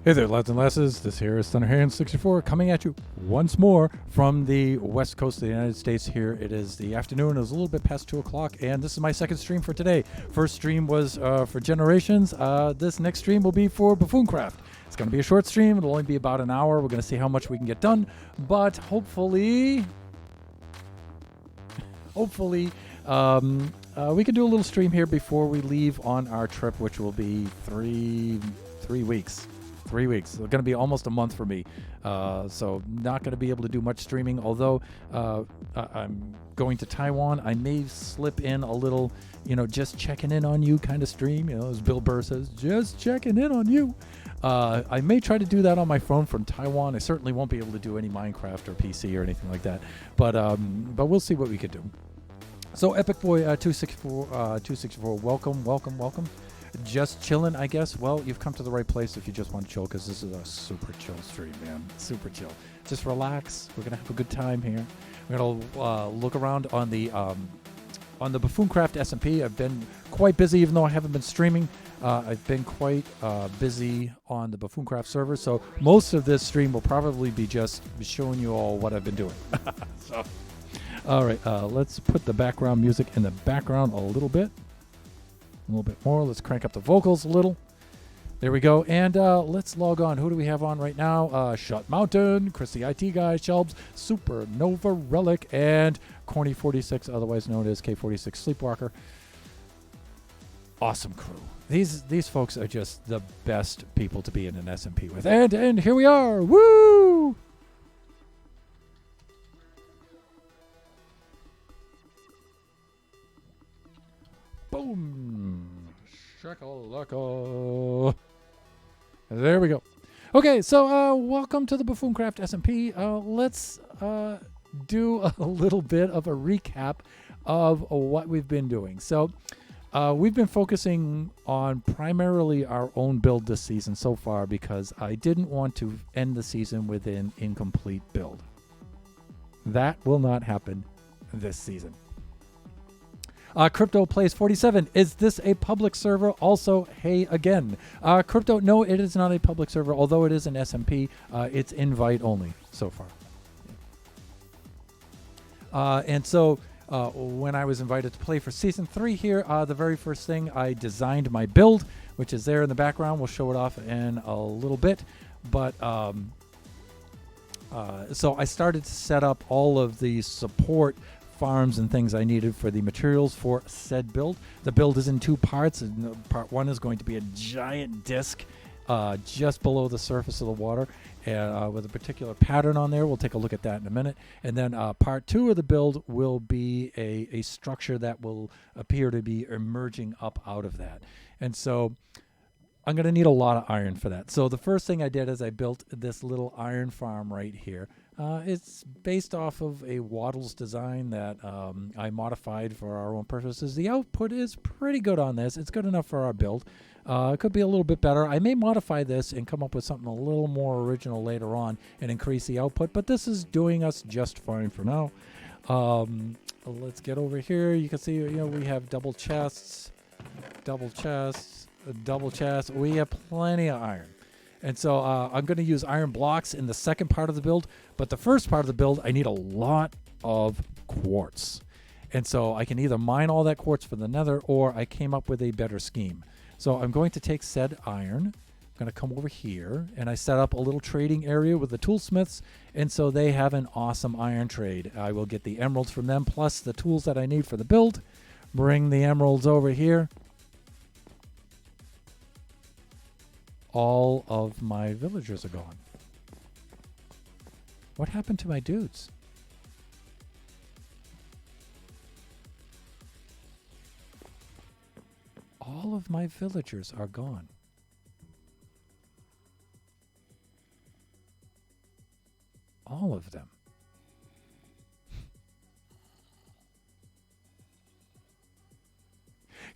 Hey there, lads and lasses. This here is Thunderhand64 coming at you once more from the west coast of the United States. Here it is the afternoon. It was a little bit past 2 o'clock, and this is my second stream for today. First stream was for Generations. This next stream will be for Buffooncraft. It's going to be a short stream. It'll only be about an hour. We're going to see how much we can get done, but hopefully, we can do a little stream here before we leave on our trip, which will be three weeks. 3 weeks. It's going to be almost a month for me. So not going to be able to do much streaming, although I'm going to Taiwan. I may slip in a little, just checking in on you kind of stream. As Bill Burr says, just checking in on you. I may try to do that on my phone from Taiwan. I certainly won't be able to do any Minecraft or PC or anything like that. But we'll see what we could do. So Epic Boy 264, welcome. Just chilling, I guess. Well, you've come to the right place if you just want to chill, because this is a super chill stream, man. Super chill. Just relax. We're gonna have a good time here. We're gonna look around on the Buffooncraft SMP. I've been quite busy, even though I haven't been streaming. I've been quite busy on the Buffooncraft server, so most of this stream will probably be just showing you all what I've been doing. So, all right, let's put the background music in the background a little bit. A little bit more. Let's crank up the vocals a little. There we go. And let's log on. Who do we have on right now? Shut Mountain, Chris the IT Guy, Shelbs, Supernova Relic, and Corny46, otherwise known as K46 Sleepwalker. Awesome crew. These folks are just the best people to be in an SMP with. And here we are. Woo! Boom. Shakalaka. There we go. Okay, so welcome to the Buffooncraft SMP. Let's do a little bit of a recap of what we've been doing. So we've been focusing on primarily our own build this season so far, because I didn't want to end the season with an incomplete build. That will not happen this season. Crypto Plays 47. Is this a public server? Also, hey again. Crypto, no, it is not a public server, although it is an SMP. It's invite only so far. And so when I was invited to play for Season 3 here, the very first thing, I designed my build, which is there in the background. We'll show it off in a little bit. But so I started to set up all of the support farms and things I needed for the materials for said build. The build is in 2 parts. And part 1 is going to be a giant disc just below the surface of the water, and with a particular pattern on there. We'll take a look at that in a minute. And then part 2 of the build will be a structure that will appear to be emerging up out of that. And so I'm going to need a lot of iron for that. So the first thing I did is I built this little iron farm right here. It's based off of a Waddles design that I modified for our own purposes. The output is pretty good on this. It's good enough for our build. It could be a little bit better. I may modify this and come up with something a little more original later on and increase the output, but this is doing us just fine for now. Let's get over here. You can see, we have double chests. We have plenty of iron. And so I'm going to use iron blocks in the second part of the build. But the first part of the build, I need a lot of quartz. And so I can either mine all that quartz for the nether, or I came up with a better scheme. So I'm going to take said iron. I'm going to come over here, and I set up a little trading area with the toolsmiths. And so they have an awesome iron trade. I will get the emeralds from them, plus the tools that I need for the build. Bring the emeralds over here. All of my villagers are gone. What happened to my dudes? All of my villagers are gone. All of them.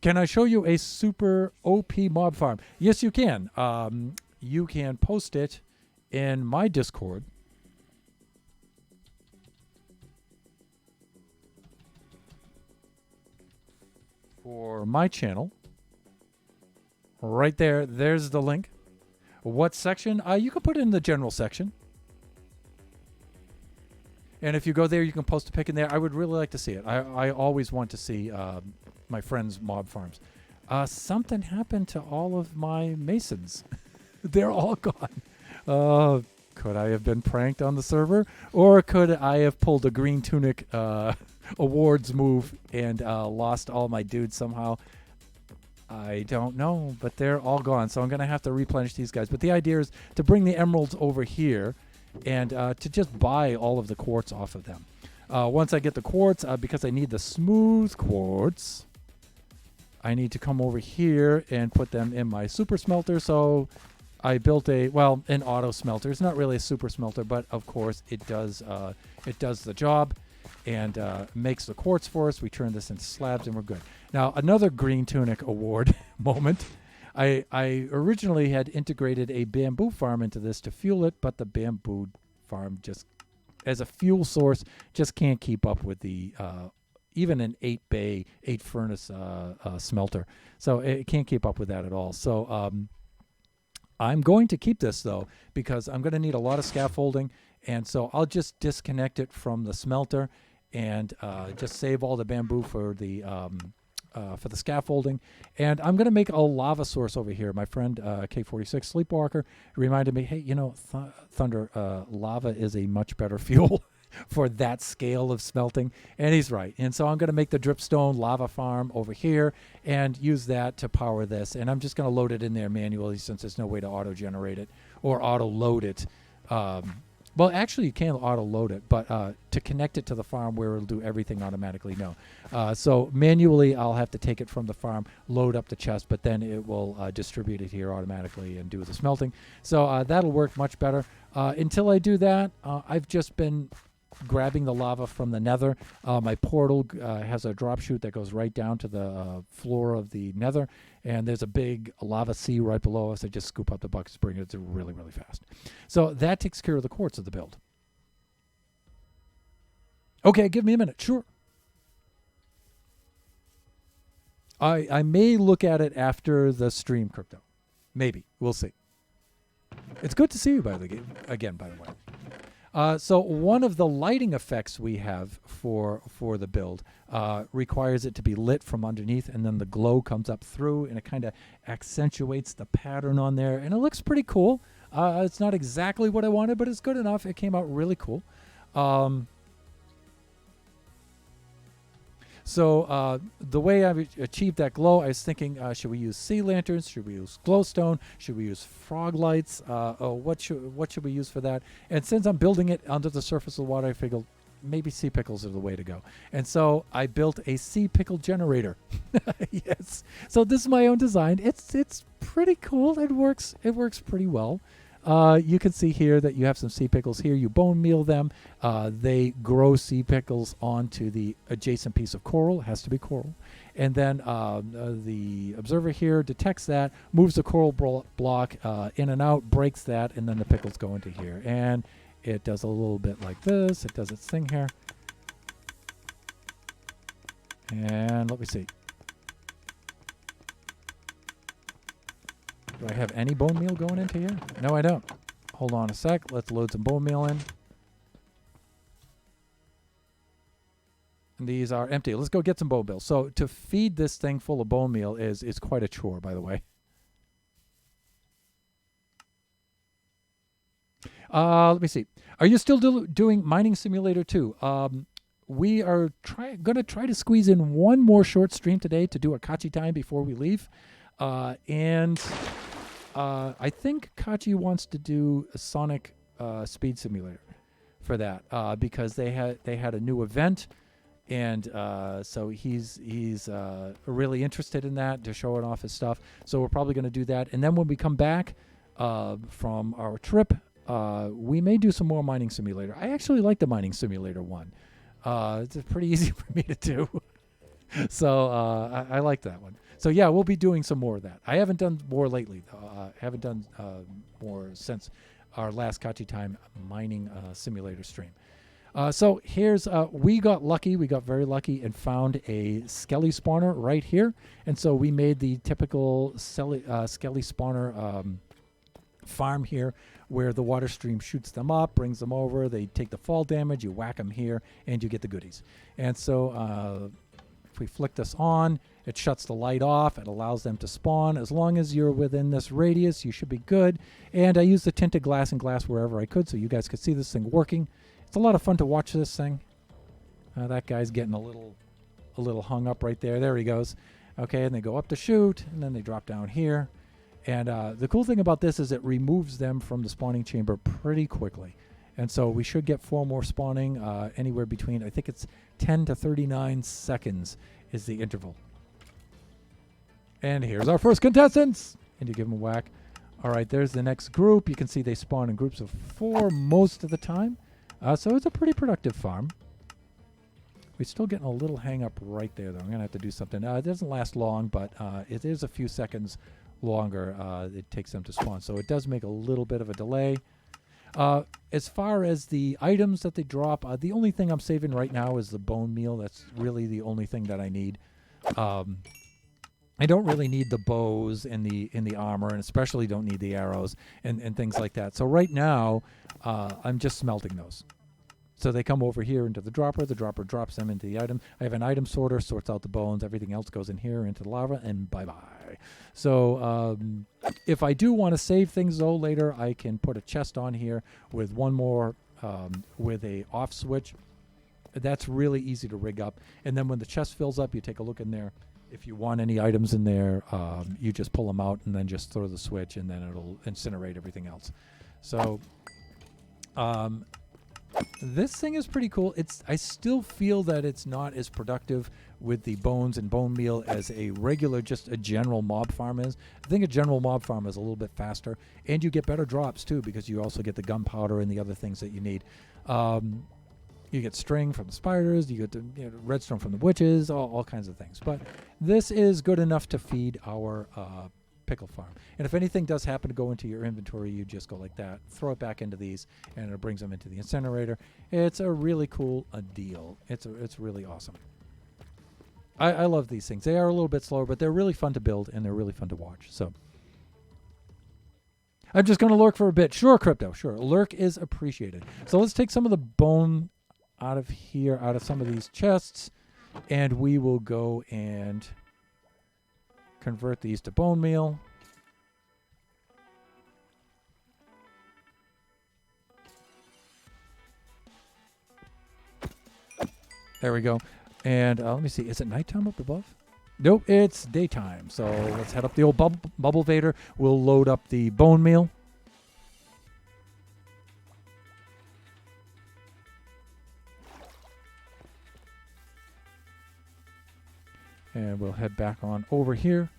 Can I show you a super OP mob farm? Yes, you can. You can post it in my Discord. For my channel. Right there. There's the link. What section? You can put it in the general section. And if you go there, you can post a pic in there. I would really like to see it. I always want to see my friends' mob farms. Something happened to all of my masons. They're all gone. Could I have been pranked on the server? Or could I have pulled a green tunic awards move and lost all my dudes somehow? I don't know, but they're all gone. So I'm going to have to replenish these guys. But the idea is to bring the emeralds over here and to just buy all of the quartz off of them. Once I get the quartz, because I need the smooth quartz, I need to come over here and put them in my super smelter. So I built an auto smelter. It's not really a super smelter, but of course it does the job and makes the quartz for us. We turn this into slabs and we're good. Now, another green tunic award moment. I originally had integrated a bamboo farm into this to fuel it, but the bamboo farm just, as a fuel source, just can't keep up with the even an 8-bay, 8-furnace smelter. So it can't keep up with that at all. So I'm going to keep this, though, because I'm going to need a lot of scaffolding. And so I'll just disconnect it from the smelter and just save all the bamboo for the scaffolding. And I'm going to make a lava source over here. My friend K46 Sleepwalker reminded me, hey, you know, Thunder, lava is a much better fuel for that scale of smelting. And he's right. And so I'm going to make the dripstone lava farm over here and use that to power this. And I'm just going to load it in there manually since there's no way to auto-generate it or auto-load it. Well, actually, you can auto-load it, but to connect it to the farm where it'll do everything automatically, no. So manually, I'll have to take it from the farm, load up the chest, but then it will distribute it here automatically and do the smelting. So that'll work much better. Until I do that, I've just been grabbing the lava from the nether. My portal has a drop chute that goes right down to the floor of the nether, and there's a big lava sea right below us. I just scoop up the buckets, bring it really, really fast. So that takes care of the quartz of the build. Okay, give me a minute. Sure. I may look at it after the stream, Crypto. Maybe. We'll see. It's good to see you, by the way. So one of the lighting effects we have for the build requires it to be lit from underneath, and then the glow comes up through, and it kind of accentuates the pattern on there, and it looks pretty cool. It's not exactly what I wanted, but it's good enough. It came out really cool. So the way I achieved that glow, I was thinking, should we use sea lanterns? Should we use glowstone? Should we use frog lights? What should we use for that? And since I'm building it under the surface of the water, I figured maybe sea pickles are the way to go. And so I built a sea pickle generator. Yes. So this is my own design. It's pretty cool. It works pretty well. You can see here that you have some sea pickles here. You bone meal them. They grow sea pickles onto the adjacent piece of coral. It has to be coral. And then the observer here detects that, moves the coral block in and out, breaks that, and then the pickles go into here. And it does a little bit like this. It does its thing here. And let me see. Do I have any bone meal going into here? No, I don't. Hold on a sec. Let's load some bone meal in. And these are empty. Let's go get some bone meal. So to feed this thing full of bone meal is quite a chore, by the way. Let me see. Are you still doing Mining Simulator 2? We are going to try to squeeze in one more short stream today to do a Kachi time before we leave. And I think Kachi wants to do a Sonic Speed Simulator for that because they had a new event, and so he's really interested in that to show it off his stuff. So we're probably going to do that, and then when we come back from our trip, we may do some more Mining Simulator. I actually like the Mining Simulator one. It's pretty easy for me to do. So I like that one. So yeah, we'll be doing some more of that. I haven't done more lately, though. I haven't done more since our last Kachi Time Mining Simulator stream. So here's, we got lucky. We got very lucky and found a Skelly spawner right here. And so we made the typical Skelly spawner farm here where the water stream shoots them up, brings them over, they take the fall damage, you whack them here, and you get the goodies. And so if we flick this on, it shuts the light off. It allows them to spawn. As long as you're within this radius, you should be good. And I used the tinted glass and glass wherever I could so you guys could see this thing working. It's a lot of fun to watch this thing. That guy's getting a little hung up right there. There he goes. Okay, and they go up to shoot, and then they drop down here. And the cool thing about this is it removes them from the spawning chamber pretty quickly. And so we should get 4 more spawning anywhere between, I think it's 10 to 39 seconds is the interval. And here's our first contestants. And you give them a whack. All right, there's the next group. You can see they spawn in groups of 4 most of the time. So it's a pretty productive farm. We're still getting a little hang up right there, though. I'm going to have to do something. It doesn't last long, but it is a few seconds longer it takes them to spawn. So it does make a little bit of a delay. As far as the items that they drop, the only thing I'm saving right now is the bone meal. That's really the only thing that I need. I don't really need the bows in the armor, and especially don't need the arrows and things like that. So right now, I'm just smelting those. So they come over here into the dropper drops them into the item. I have an item sorter, sorts out the bones, everything else goes in here into the lava, and bye-bye. So if I do want to save things, though, later, I can put a chest on here with one more with a off switch. That's really easy to rig up. And then when the chest fills up, you take a look in there. If you want any items in there, you just pull them out and then just throw the switch, and then it'll incinerate everything else. So this thing is pretty cool. I still feel that it's not as productive with the bones and bone meal as a regular, just a general mob farm is. I think a general mob farm is a little bit faster, and you get better drops too because you also get the gunpowder and the other things that you need. You get string from the spiders, you get the redstone from the witches, all kinds of things. But this is good enough to feed our pickle farm. And if anything does happen to go into your inventory, you just go like that, throw it back into these, and it brings them into the incinerator. It's a really cool deal. It's really awesome. I love these things. They are a little bit slower, but they're really fun to build, and they're really fun to watch. So I'm just going to lurk for a bit. Sure, Crypto, sure. Lurk is appreciated. So let's take some of the bone out of here, out of some of these chests, and we will go and convert these to bone meal. There we go. And let me see. Is it nighttime up above? Nope, it's daytime. So let's head up the old bubble vader. We'll load up the bone meal. And we'll head back on over here.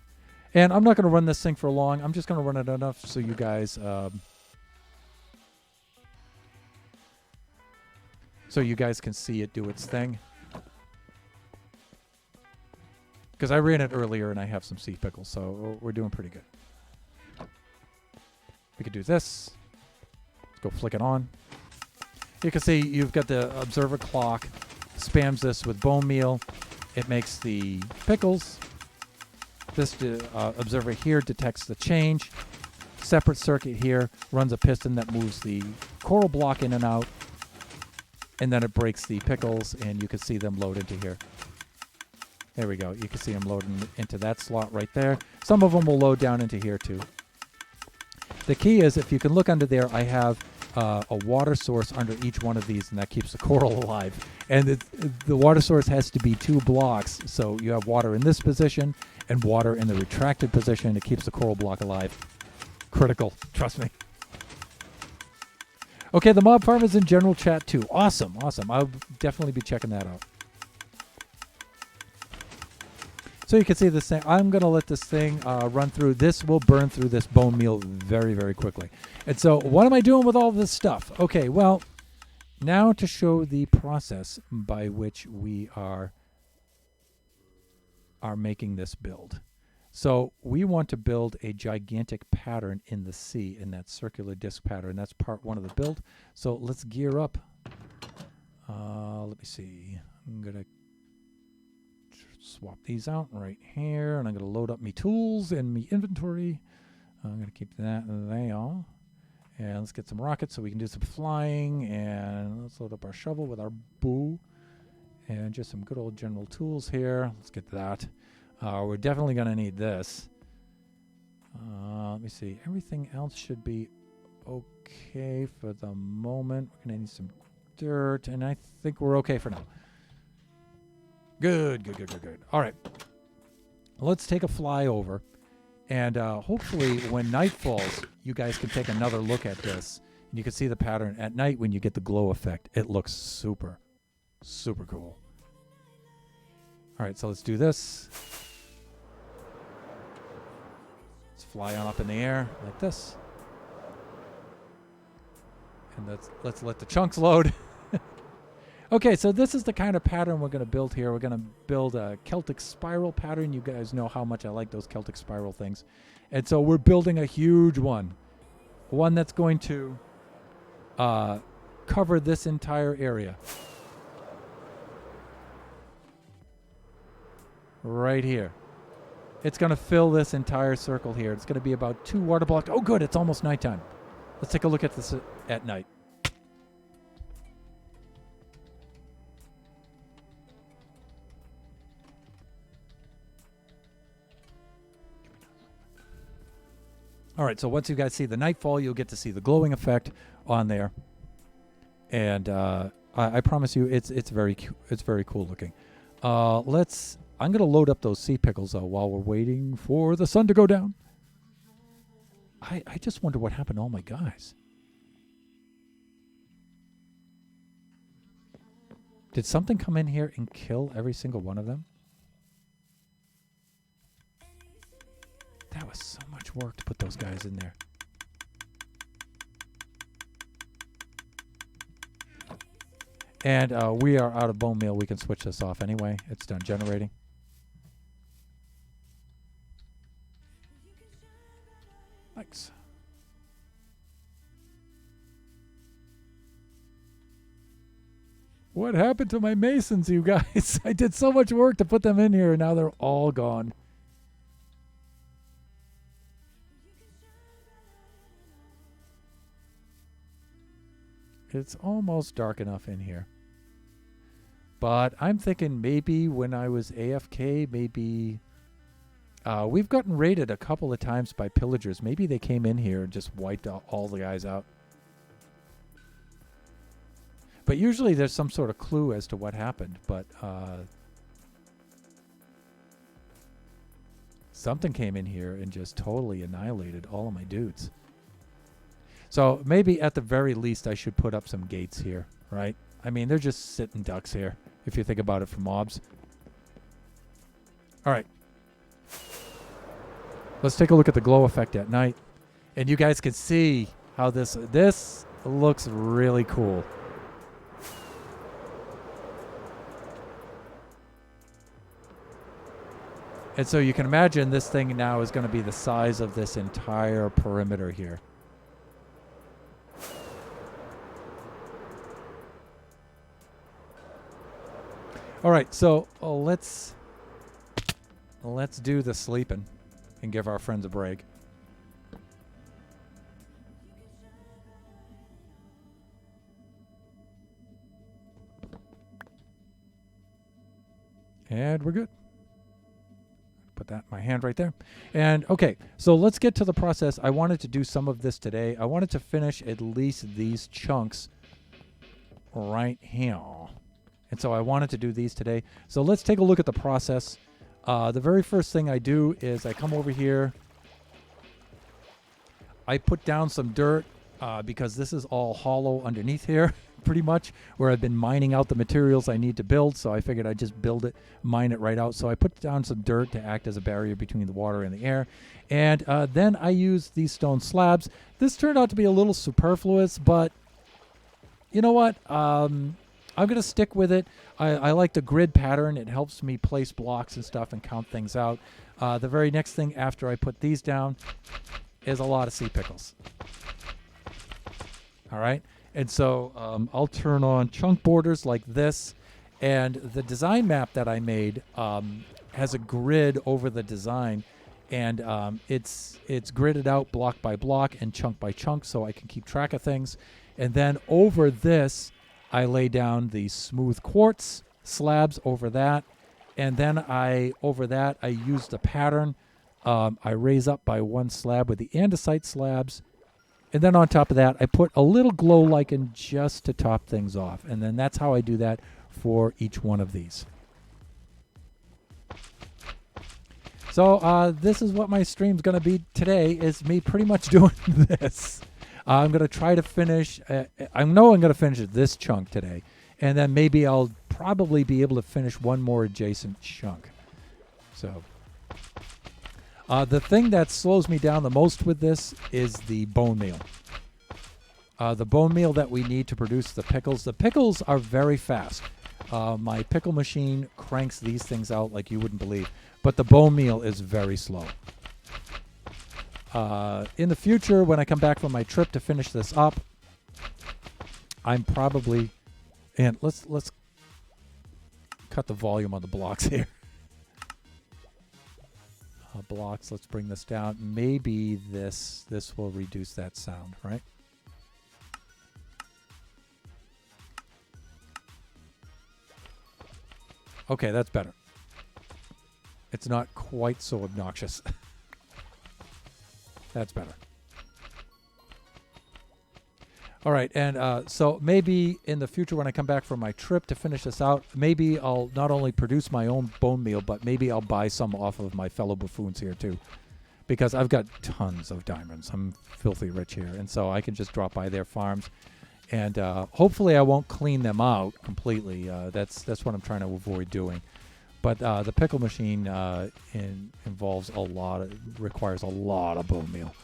And I'm not going to run this thing for long. I'm just going to run it enough so you guys can see it do its thing. Because I ran it earlier and I have some sea pickles, so we're doing pretty good. We could do this. Let's go flick it on. You can see you've got the observer clock. Spams this with bone meal. It makes the pickles. This observer here detects the change. Separate circuit here runs a piston that moves the coral block in and out. And then it breaks the pickles, and you can see them load into here. There we go. You can see them loading into that slot right there. Some of them will load down into here too. The key is, if you can look under there, I have a water source under each one of these, and that keeps the coral alive. And the water source has to be 2 blocks, so you have water in this position and water in the retracted position. It keeps the coral block alive. Critical, trust me. Okay, the mob farm is in general chat too. Awesome, awesome. I'll definitely be checking that out. So you can see this thing. I'm going to let this thing run through. This will burn through this bone meal very, very quickly. And so what am I doing with all this stuff? Okay, well, now to show the process by which we are making this build. So we want to build a gigantic pattern in the sea, in that circular disc pattern. That's part 1 of the build. So let's gear up. Let me see. I'm going to swap these out right here, and I'm going to load up me tools and me inventory. I'm going to keep that there. And let's get some rockets so we can do some flying. And let's load up our shovel with our boo. And just some good old general tools here. Let's get that. We're definitely going to need this. Let me see. Everything else should be okay for the moment. We're going to need some dirt. And I think we're okay for now. Good. All right. Let's take a flyover. And hopefully when night falls, you guys can take another look at this. And you can see the pattern at night when you get the glow effect. It looks super, super cool. All right, so let's do this. Let's fly on up in the air like this. And let's let the chunks load. Okay, so this is the kind of pattern we're going to build here. We're going to build a Celtic spiral pattern. You guys know how much I like those Celtic spiral things. And so we're building a huge one. One that's going to cover this entire area. Right here. It's going to fill this entire circle here. It's going to be about 2 water blocks. Oh, good. It's almost nighttime. Let's take a look at this at night. All right, so once you guys see the nightfall, you'll get to see the glowing effect on there, and I promise you, it's very cool looking. I'm gonna load up those sea pickles while we're waiting for the sun to go down. I just wonder what happened to all my guys. Did something come in here and kill every single one of them? That was so much work to put those guys in there. And we are out of bone meal. We can switch this off anyway. It's done generating. Thanks. What happened to my masons, you guys? I did so much work to put them in here, and now they're all gone. It's almost dark enough in here. But I'm thinking maybe when I was AFK, maybe... we've gotten raided a couple of times by pillagers. Maybe they came in here and just wiped all the guys out. But usually there's some sort of clue as to what happened. But something came in here and just totally annihilated all of my dudes. So maybe at the very least I should put up some gates here, right? I mean, they're just sitting ducks here, if you think about it for mobs. All right. Let's take a look at the glow effect at night. And you guys can see how this looks really cool. And so you can imagine this thing now is going to be the size of this entire perimeter here. All right, so let's do the sleeping and give our friends a break. And we're good. Put that in my hand right there. And okay, so let's get to the process. I wanted to do some of this today. I wanted to finish at least these chunks right here. And so I wanted to do these today. So let's take a look at the process. The very first thing I do is I come over here. I put down some dirt because this is all hollow underneath here, pretty much, where I've been mining out the materials I need to build. So I figured I'd just build it, mine it right out. So I put down some dirt to act as a barrier between the water and the air. And then I use these stone slabs. This turned out to be a little superfluous, but you know what? I'm going to stick with it. I like the grid pattern. It helps me place blocks and stuff and count things out. The very next thing after I put these down is a lot of sea pickles. All right. And so I'll turn on chunk borders like this. And the design map that I made has a grid over the design. and it's gridded out block by block and chunk by chunk, so I can keep track of things. And then over this, I lay down the smooth quartz slabs over that, and then over that I use the pattern. I raise up by one slab with the andesite slabs, and then on top of that I put a little glow lichen just to top things off, and then that's how I do that for each one of these. So this is what my stream's going to be today, is me pretty much doing this. I'm going to try to finish, I know I'm going to finish this chunk today, and then maybe I'll probably be able to finish one more adjacent chunk. So the thing that slows me down the most with this is the bone meal. The bone meal that we need to produce the pickles. The pickles are very fast. My pickle machine cranks these things out like you wouldn't believe. But the bone meal is very slow. In the future, when I come back from my trip to finish this up, I'm probably... And let's cut the volume on the blocks here. Blocks, let's bring this down. Maybe this will reduce that sound, right? Okay, that's better. It's not quite so obnoxious. That's better. All right, and so maybe in the future when I come back from my trip to finish this out, maybe I'll not only produce my own bone meal, but maybe I'll buy some off of my fellow buffoons here too. Because I've got tons of diamonds. I'm filthy rich here, and so I can just drop by their farms. And hopefully I won't clean them out completely. That's what I'm trying to avoid doing. But the pickle machine involves requires a lot of bone meal.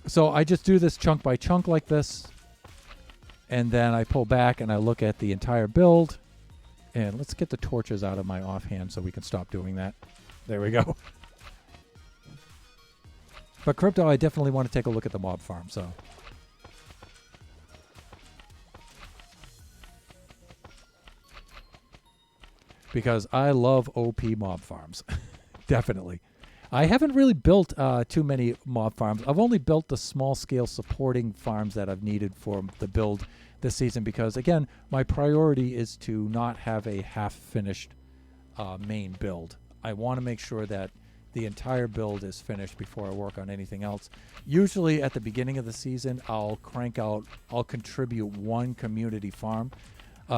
So I just do this chunk by chunk like this, and then I pull back and I look at the entire build. And let's get the torches out of my offhand so we can stop doing that. There we go. But Crypto, I definitely want to take a look at the mob farm, so... Because I love OP mob farms. Definitely. I haven't really built too many mob farms. I've only built the small-scale supporting farms that I've needed for the build this season because, again, my priority is to not have a half-finished main build. I want to make sure that the entire build is finished before I work on anything else. Usually at the beginning of the season, I'll contribute one community farm.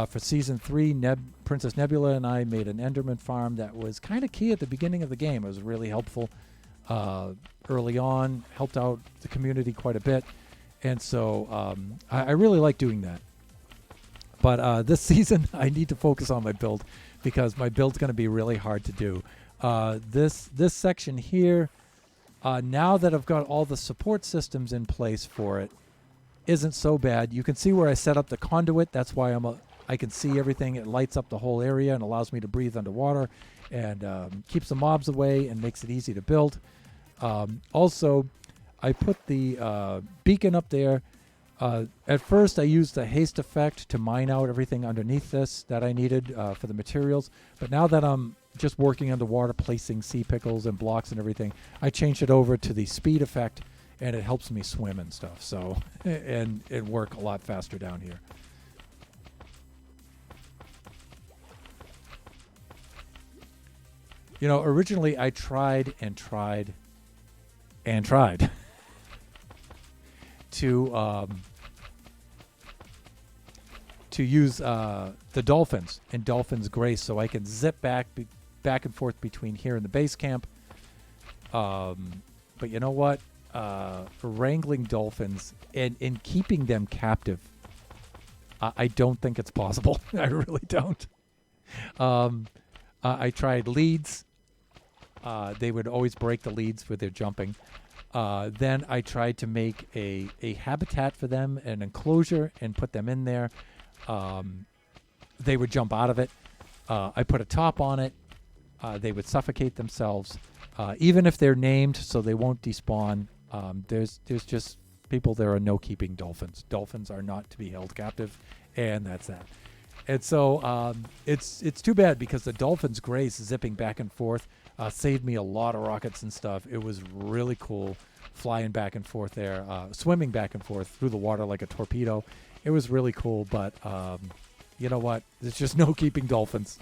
For Season 3, Princess Nebula and I made an Enderman farm that was kind of key at the beginning of the game. It was really helpful early on, helped out the community quite a bit. And so I really like doing that. But this season, I need to focus on my build because my build's going to be really hard to do. This section here, now that I've got all the support systems in place for it, isn't so bad. You can see where I set up the conduit. That's why I can see everything. It lights up the whole area and allows me to breathe underwater and keeps the mobs away and makes it easy to build. Also, I put the beacon up there. At first, I used the haste effect to mine out everything underneath this that I needed for the materials. But now that I'm just working underwater, placing sea pickles and blocks and everything, I changed it over to the speed effect, and it helps me swim and stuff. So, and it work a lot faster down here. You know, originally I tried to use the dolphins and Dolphin's Grace so I can zip back and forth between here and the base camp. But you know what? Wrangling dolphins and keeping them captive, I don't think it's possible. I really don't. I tried leads. They would always break the leads with their jumping. Then I tried to make a habitat for them, an enclosure, and put them in there. They would jump out of it. I put a top on it. They would suffocate themselves. Even if they're named so they won't despawn, there's just people there are no keeping dolphins. Dolphins are not to be held captive, and that's that. And so it's too bad because the Dolphin's Grace zipping back and forth saved me a lot of rockets and stuff. It was really cool flying back and forth there, swimming back and forth through the water like a torpedo. It was really cool, but you know what? There's just no keeping dolphins.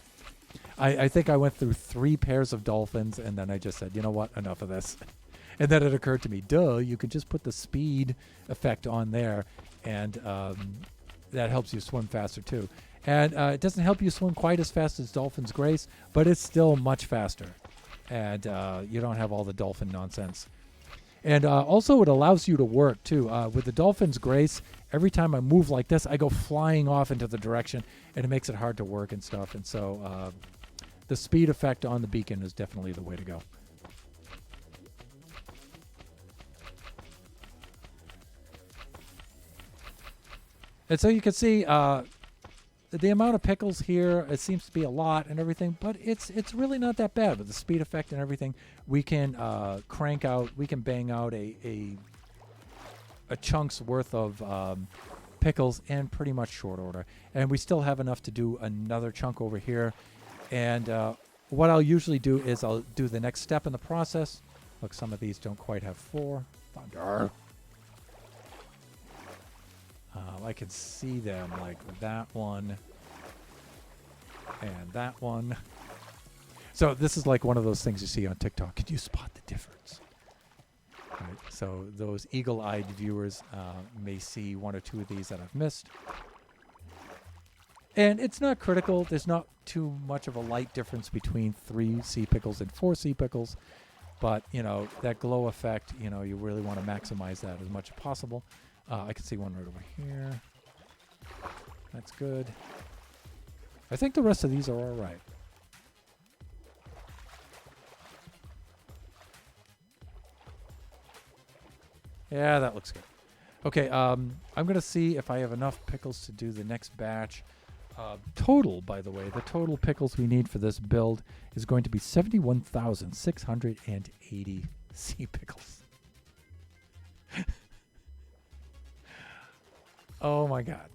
I think I went through 3 pairs of dolphins, and then I just said, you know what? Enough of this. And then it occurred to me, you could just put the speed effect on there, and that helps you swim faster too. And it doesn't help you swim quite as fast as Dolphin's Grace, but it's still much faster. And you don't have all the dolphin nonsense. And also it allows you to work too. With the Dolphin's Grace, every time I move like this, I go flying off into the direction, and it makes it hard to work and stuff. And so the speed effect on the beacon is definitely the way to go. And so you can see the amount of pickles here, it seems to be a lot and everything, but it's really not that bad with the speed effect and everything. We can we can bang out a chunk's worth of pickles in pretty much short order. And we still have enough to do another chunk over here. And what I'll usually do is I'll do the next step in the process. Look, some of these don't quite have 4. Thunder. I can see them like that one and that one. So this is like one of those things you see on TikTok. Can you spot the difference? Right, so those eagle-eyed viewers may see 1 or 2 of these that I've missed. And it's not critical. There's not too much of a light difference between 3 sea pickles and 4 sea pickles. But, you know, that glow effect, you know, you really want to maximize that as much as possible. I can see one right over here. That's good. I think the rest of these are all right. Yeah, that looks good. Okay, I'm going to see if I have enough pickles to do the next batch. Total, by the way, the total pickles we need for this build is going to be 71,680 sea pickles. Oh my God.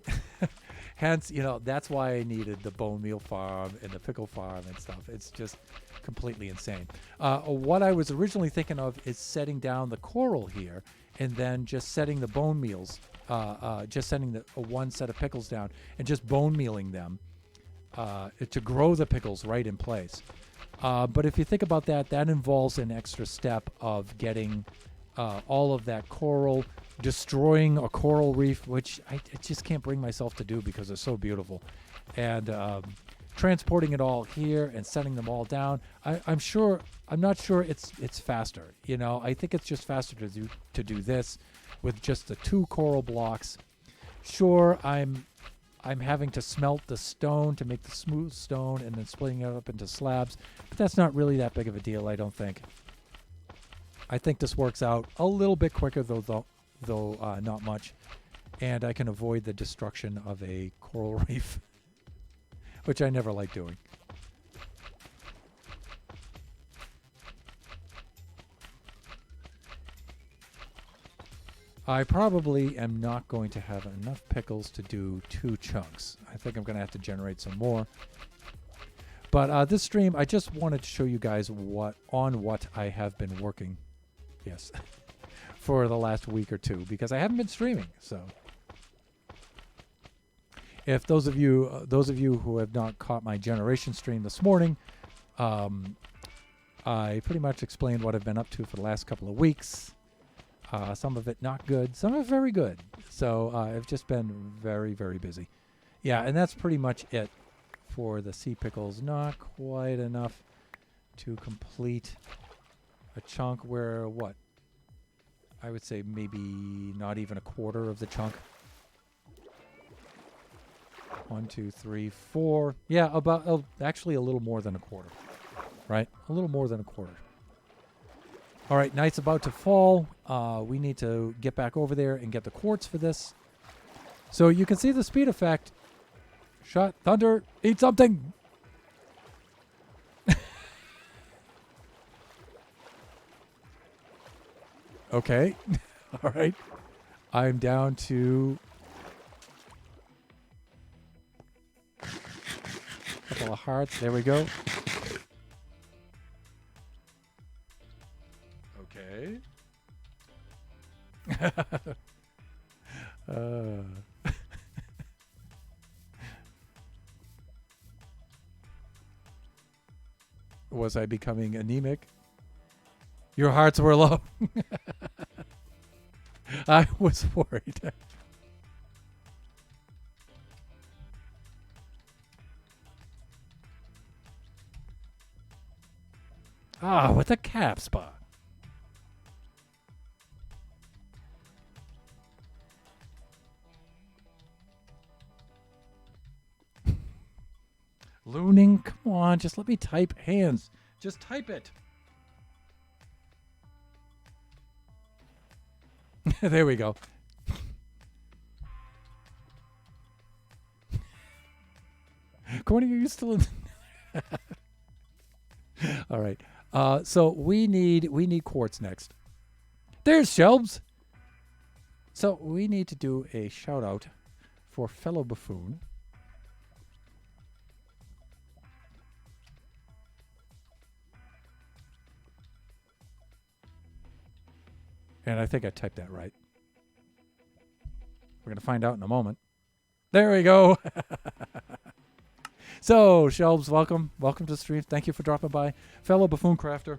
Hence, you know, that's why I needed the bone meal farm and the pickle farm and stuff. It's just completely insane. What I was originally thinking of is setting down the coral here and then just setting the bone meals, just sending the one set of pickles down and just bone mealing them to grow the pickles right in place. But if you think about that, that involves an extra step of getting all of that coral, destroying a coral reef, which I just can't bring myself to do because it's so beautiful, and transporting it all here and setting them all down. I'm not sure it's faster. You know, I think it's just faster to do this with just the 2 coral blocks. Sure, I'm having to smelt the stone to make the smooth stone and then splitting it up into slabs, but that's not really that big of a deal, I don't think. I think this works out a little bit quicker, though not much. And I can avoid the destruction of a coral reef, which I never like doing. I probably am not going to have enough pickles to do 2 chunks. I think I'm going to have to generate some more. But this stream, I just wanted to show you guys what I have been working. Yes. For the last week or 2, because I haven't been streaming. So if those of you who have not caught my generation stream this morning, I pretty much explained what I've been up to for the last couple of weeks. Some of it not good, some of it very good. So I've just been very, very busy. Yeah, and that's pretty much it for the sea pickles. Not quite enough to complete a chunk where, what? I would say maybe not even a quarter of the chunk. 1, 2, 3, 4. Yeah, about actually a little more than a quarter. Right? A little more than a quarter. All right, night's about to fall. We need to get back over there and get the quartz for this. So you can see the speed effect. Shot, thunder, eat something. Okay. All right. I'm down to couple of hearts. There we go. Okay. Was I becoming anemic? Your hearts were low. I was worried. With a cap spot. Looning, come on, just let me type hands. Just type it. There we go. Corny, are you still in? All right. So we need quartz next. There's Shelbs. So we need to do a shout out for fellow Buffoon. And I think I typed that right. We're going to find out in a moment. There we go. So, Shelbs, welcome. Welcome to the stream. Thank you for dropping by. Fellow Buffooncrafter.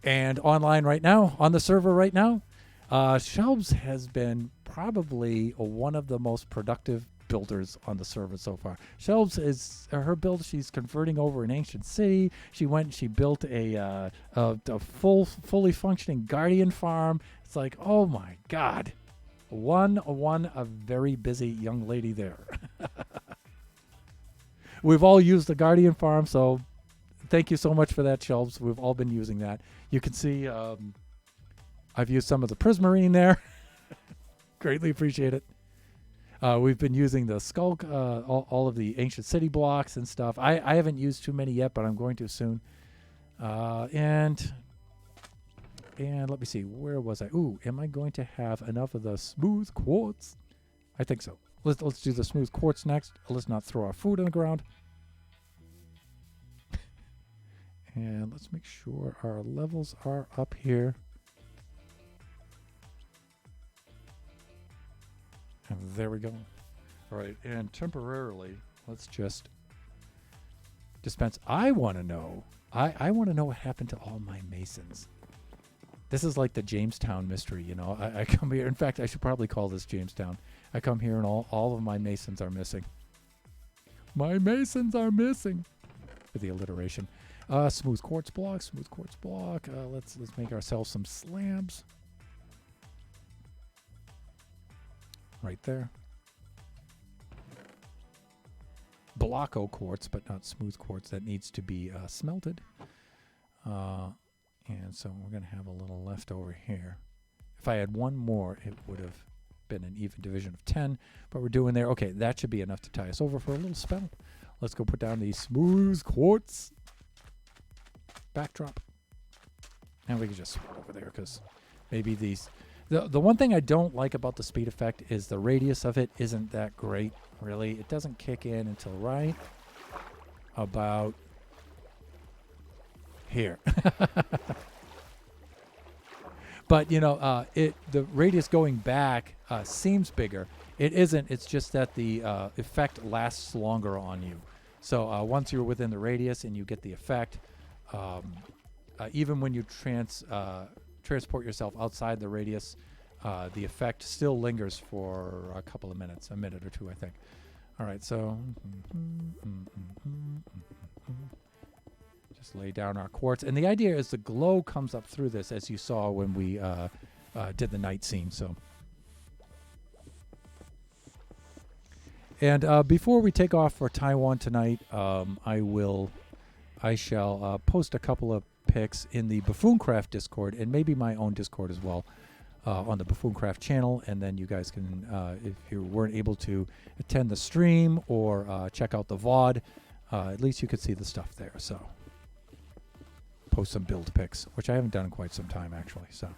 And online right now, on the server right now, Shelbs has been probably one of the most productive builders on the server so far. Shelbs is her build. She's converting over an ancient city. She built a fully functioning guardian farm. It's like, oh my God, a very busy young lady there. We've all used the guardian farm, so thank you so much for that, Shelbs. We've all been using that. You can see I've used some of the prismarine there. Greatly appreciate it. We've been using the skulk, all of the ancient city blocks and stuff. I haven't used too many yet, but I'm going to soon. And let me see, where was I? Ooh, am I going to have enough of the smooth quartz? I think so. Let's do the smooth quartz next. Let's not throw our food on the ground. And let's make sure our levels are up here. And there we go. All right, and temporarily, let's just dispense. I want to know. I want to know what happened to all my masons. This is like the Jamestown mystery, you know. I come here. In fact, I should probably call this Jamestown. I come here and all of my masons are missing. My masons are missing. With the alliteration. Smooth quartz block. Smooth quartz block. Let's make ourselves some slabs. Right there. Blocko quartz, but not smooth quartz. That needs to be smelted. And so we're going to have a little left over here. If I had one more, it would have been an even division of 10. But we're doing there. Okay, that should be enough to tie us over for a little spell. Let's go put down the smooth quartz backdrop. And we can just swap over there because maybe these... The one thing I don't like about the speed effect is the radius of it isn't that great, really. It doesn't kick in until right about here. But, you know, the radius going back seems bigger. It isn't. It's just that the effect lasts longer on you. So once you're within the radius and you get the effect, even when you transport yourself outside the radius, the effect still lingers for a couple of minutes, a minute or two, I think. All right, so just lay down our quartz. And the idea is the glow comes up through this, as you saw when we did the night scene. So, and before we take off for Taiwan tonight, I shall post a couple of pics in the Buffooncraft Discord and maybe my own Discord as well on the Buffooncraft channel, and then you guys can, if you weren't able to attend the stream or check out the VOD, at least you could see the stuff there. So post some build pics, which I haven't done in quite some time actually. So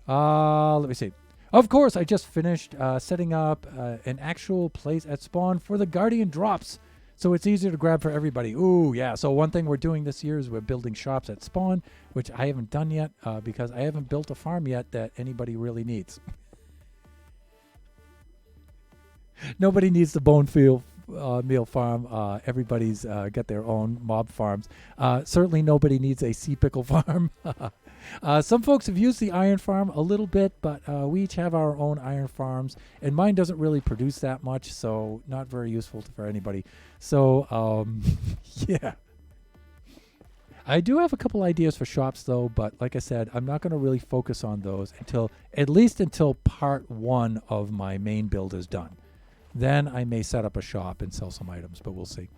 let me see. Of course, I just finished setting up an actual place at spawn for the Guardian drops. So it's easier to grab for everybody. Ooh, yeah. So one thing we're doing this year is we're building shops at spawn, which I haven't done yet because I haven't built a farm yet that anybody really needs. Nobody needs the bone field meal farm. Everybody's got their own mob farms. Certainly nobody needs a sea pickle farm. Some folks have used the iron farm a little bit, but we each have our own iron farms, and mine doesn't really produce that much, so not very useful for anybody. So, yeah. I do have a couple ideas for shops, though, but like I said, I'm not going to really focus on those at least until part 1 of my main build is done. Then I may set up a shop and sell some items, but we'll see.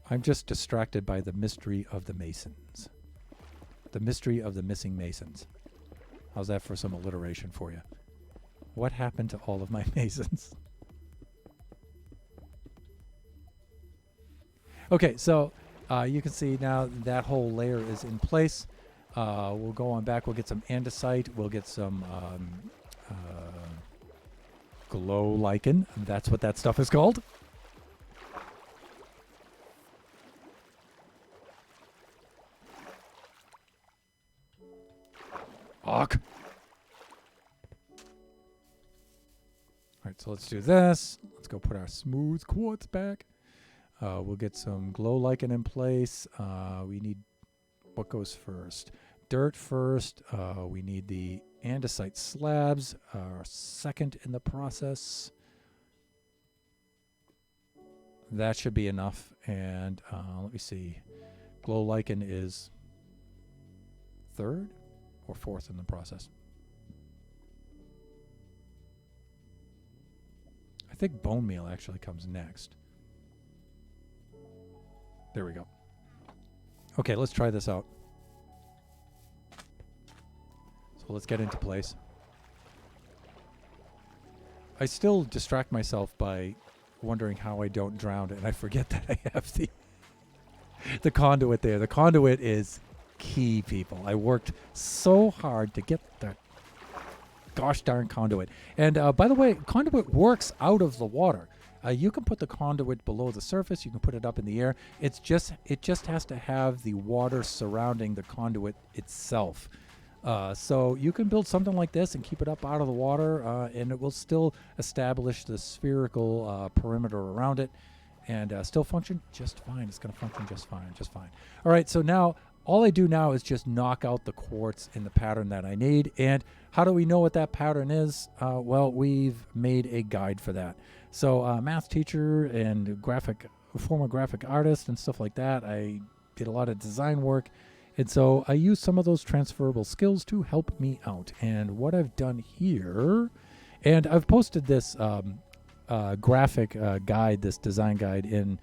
I'm just distracted by the mystery of the masons. The mystery of the missing masons. How's that for some alliteration for you? What happened to all of my masons? Okay, so you can see now that whole layer is in place. We'll go on back. We'll get some andesite. We'll get some glow lichen. That's what that stuff is called. Fuck. Alright, so let's do this. Let's go put our smooth quartz back. We'll get some glow lichen in place. We need, what goes first? Dirt first. We need the andesite slabs, second in the process. That should be enough. And let me see. Glow lichen is third or fourth in the process. I think bone meal actually comes next. There we go. Okay, let's try this out. So let's get into place. I still distract myself by wondering how I don't drown, and I forget that I have the conduit there. The conduit is key, people. I worked so hard to get that gosh darn conduit. And by the way, conduit works out of the water. You can put the conduit below the surface. You can put it up in the air. It just has to have the water surrounding the conduit itself. So you can build something like this and keep it up out of the water, and it will still establish the spherical perimeter around it and still function just fine. It's going to function just fine, All right, so now all I do now is just knock out the quartz in the pattern that I need. And how do we know what that pattern is? Well, we've made a guide for that. So math teacher and former graphic artist and stuff like that. I did a lot of design work. And so I use some of those transferable skills to help me out. And what I've done here, and I've posted this graphic guide, this design guide in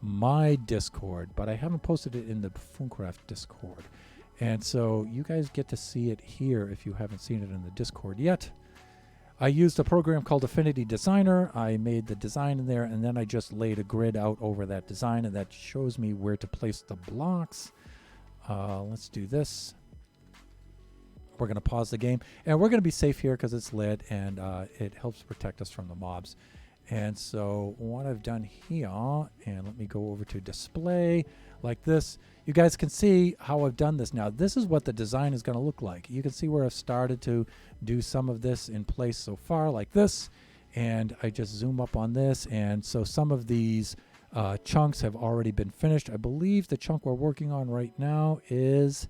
my Discord, but I haven't posted it in the Buffooncraft Discord. And so you guys get to see it here if you haven't seen it in the Discord yet. I used a program called Affinity Designer. I made the design in there, and then I just laid a grid out over that design, and that shows me where to place the blocks. Let's do this. We're going to pause the game, and we're going to be safe here because it's lit, and it helps protect us from the mobs. And so what I've done here, and let me go over to display like this. You guys can see how I've done this now. This is what the design is going to look like. You can see where I've started to do some of this in place so far like this. And I just zoom up on this. And so some of these chunks have already been finished. I believe the chunk we're working on right now is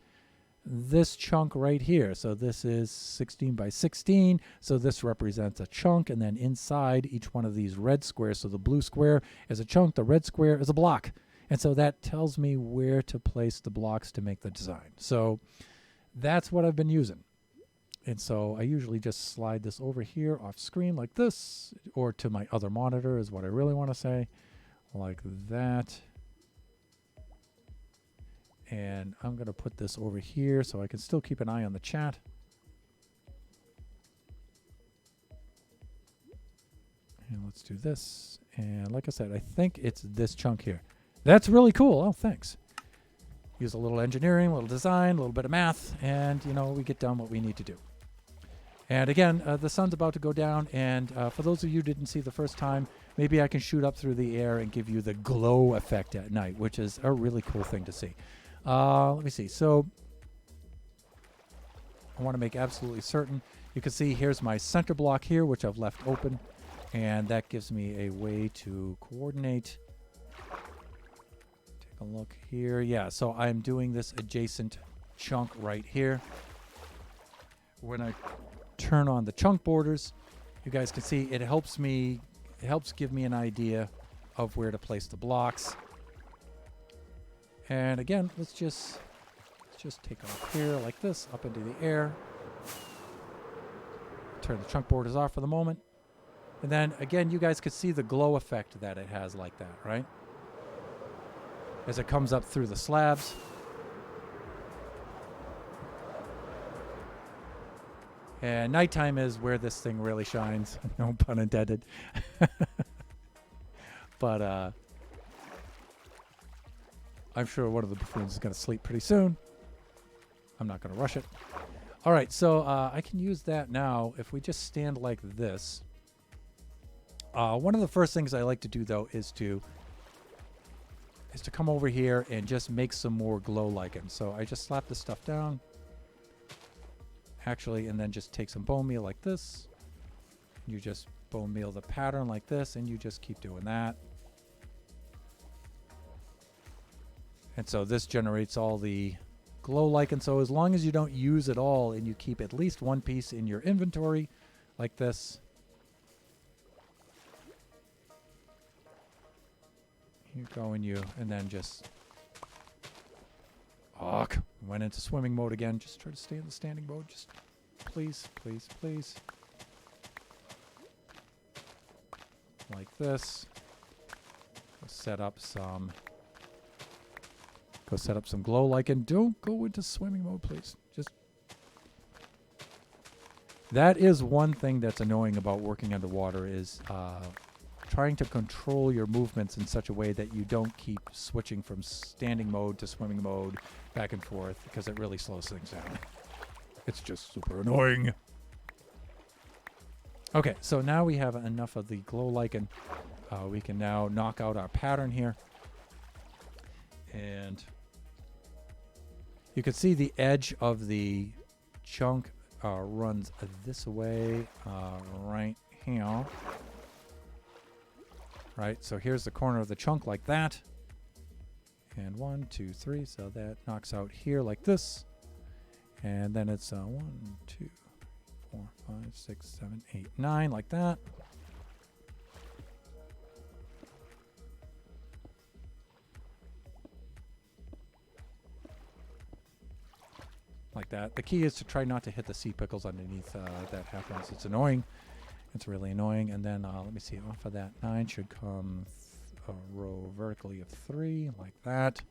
this chunk right here. So this is 16 by 16. So this represents a chunk, and then inside each one of these red squares, so the blue square is a chunk, the red square is a block. And so that tells me where to place the blocks to make the design. So that's what I've been using. And so I usually just slide this over here off screen like this, or to my other monitor is what I really want to say, like that. And I'm going to put this over here so I can still keep an eye on the chat. And let's do this. And like I said, I think it's this chunk here. That's really cool. Oh, thanks. use a little engineering, a little design, a little bit of math, and we get done what we need to do. And again, the sun's about to go down, and for those of you who didn't see the first time, maybe I can shoot up through the air and give you the glow effect at night, which is a really cool thing to see. Let me see. So I want to make absolutely certain. You can see here's my center block here, which I've left open, and that gives me a way to coordinate. Take a look here. Yeah, so I'm doing this adjacent chunk right here. When I turn on the chunk borders, you guys can see it helps give me an idea of where to place the blocks. And again, let's just take off here like this, up into the air. Turn the chunk borders off for the moment. And then again, you guys could see the glow effect that it has like that, right? As it comes up through the slabs. And nighttime is where this thing really shines. No pun intended. But I'm sure one of the buffoons is going to sleep pretty soon. I'm not going to rush it. All right, so I can use that now. If we just stand like this. One of the first things I like to do, though, is to come over here and just make some more glow lichen. So I just slap this stuff down. Actually, and then just take some bone meal like this. You just bone meal the pattern like this, and you just keep doing that. And so this generates all the glow lichen. So as long as you don't use it all and you keep at least one piece in your inventory like this, you go and then just went into swimming mode again. Just try to stay in the standing mode. Just please, please, please. Like this. Go set up some glow lichen. Don't go into swimming mode, please. Just that is one thing that's annoying about working underwater is trying to control your movements in such a way that you don't keep switching from standing mode to swimming mode back and forth, because it really slows things down. It's just super annoying. Okay, so now we have enough of the glow lichen. We can now knock out our pattern here. And you can see the edge of the chunk runs this way right here. Right, so here's the corner of the chunk like that. And 1, 2, 3, so that knocks out here like this. And then it's 1, 2, 4, 5, 6, 7, 8, 9, like that. Like that. The key is to try not to hit the sea pickles underneath. That happens. It's annoying. It's really annoying. And then let me see. Off of that 9 should come a row vertically of 3, like that.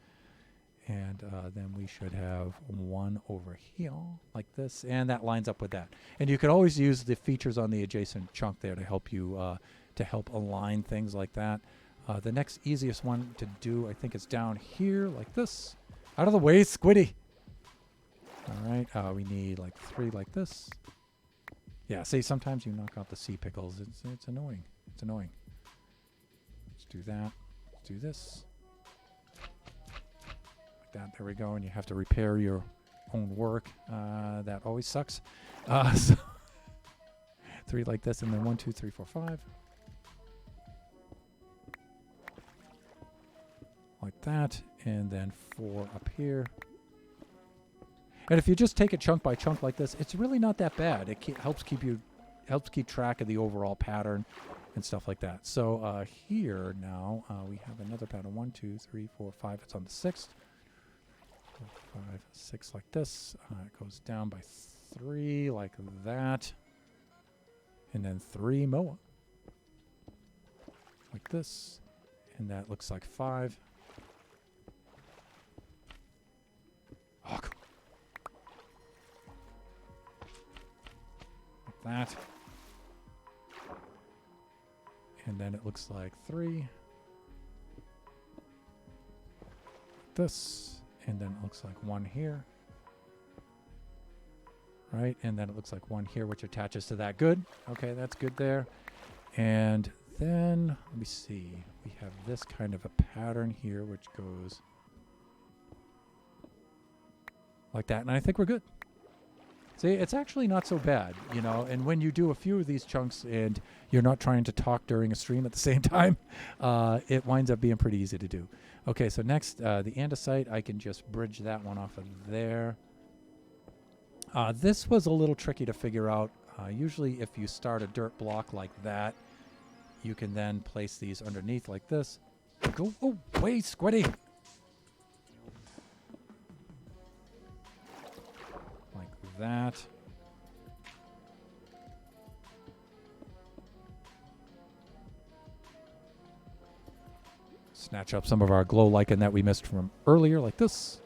And then we should have 1 over here, like this. And that lines up with that. And you could always use the features on the adjacent chunk there to help you to help align things like that. The next easiest one to do, I think, is down here, like this. Out of the way, Squiddy. All right. We need like 3 like this. Yeah, see, sometimes you knock out the sea pickles. It's annoying. It's annoying. Let's do that. Let's do this. Like that. There we go. And you have to repair your own work. That always sucks. So 3 like this, and then 1, 2, 3, 4, 5. Like that. And then 4 up here. And if you just take it chunk by chunk like this, it's really not that bad. It helps keep track of the overall pattern and stuff like that. So here now we have another pattern. 1, 2, 3, 4, 5. It's on the 6th. 4, 5, 6 like this. It goes down by 3 like that. And then 3 more. Like this. And that looks like 5. Oh, cool. That. And then it looks like 3. This. And then it looks like one here. Right, and then it looks like one here, which attaches to that. Good. Okay, that's good there. And then, let me see. We have this kind of a pattern here, which goes like that. And I think we're good. See, it's actually not so bad, you know. And when you do a few of these chunks and you're not trying to talk during a stream at the same time, it winds up being pretty easy to do. Okay, so next, the andesite, I can just bridge that one off of there. This was a little tricky to figure out. Usually if you start a dirt block like that, you can then place these underneath like this. Go away, Squiddy! Like that. Snatch up some of our glow lichen that we missed from earlier like this.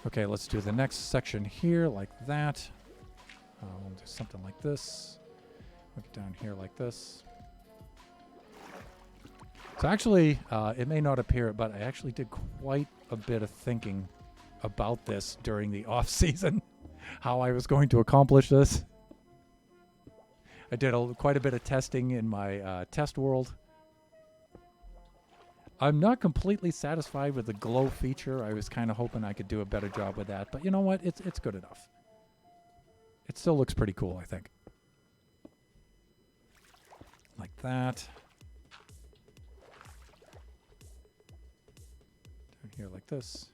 Okay, let's do the next section here like that. We'll do something like this. Look down here like this. So actually, it may not appear, but I actually did quite a bit of thinking about this during the off season, how I was going to accomplish this. I did quite a bit of testing in my test world. I'm not completely satisfied with the glow feature. I was kind of hoping I could do a better job with that. But you know what? It's good enough. It still looks pretty cool, I think. Like that. Down here like this.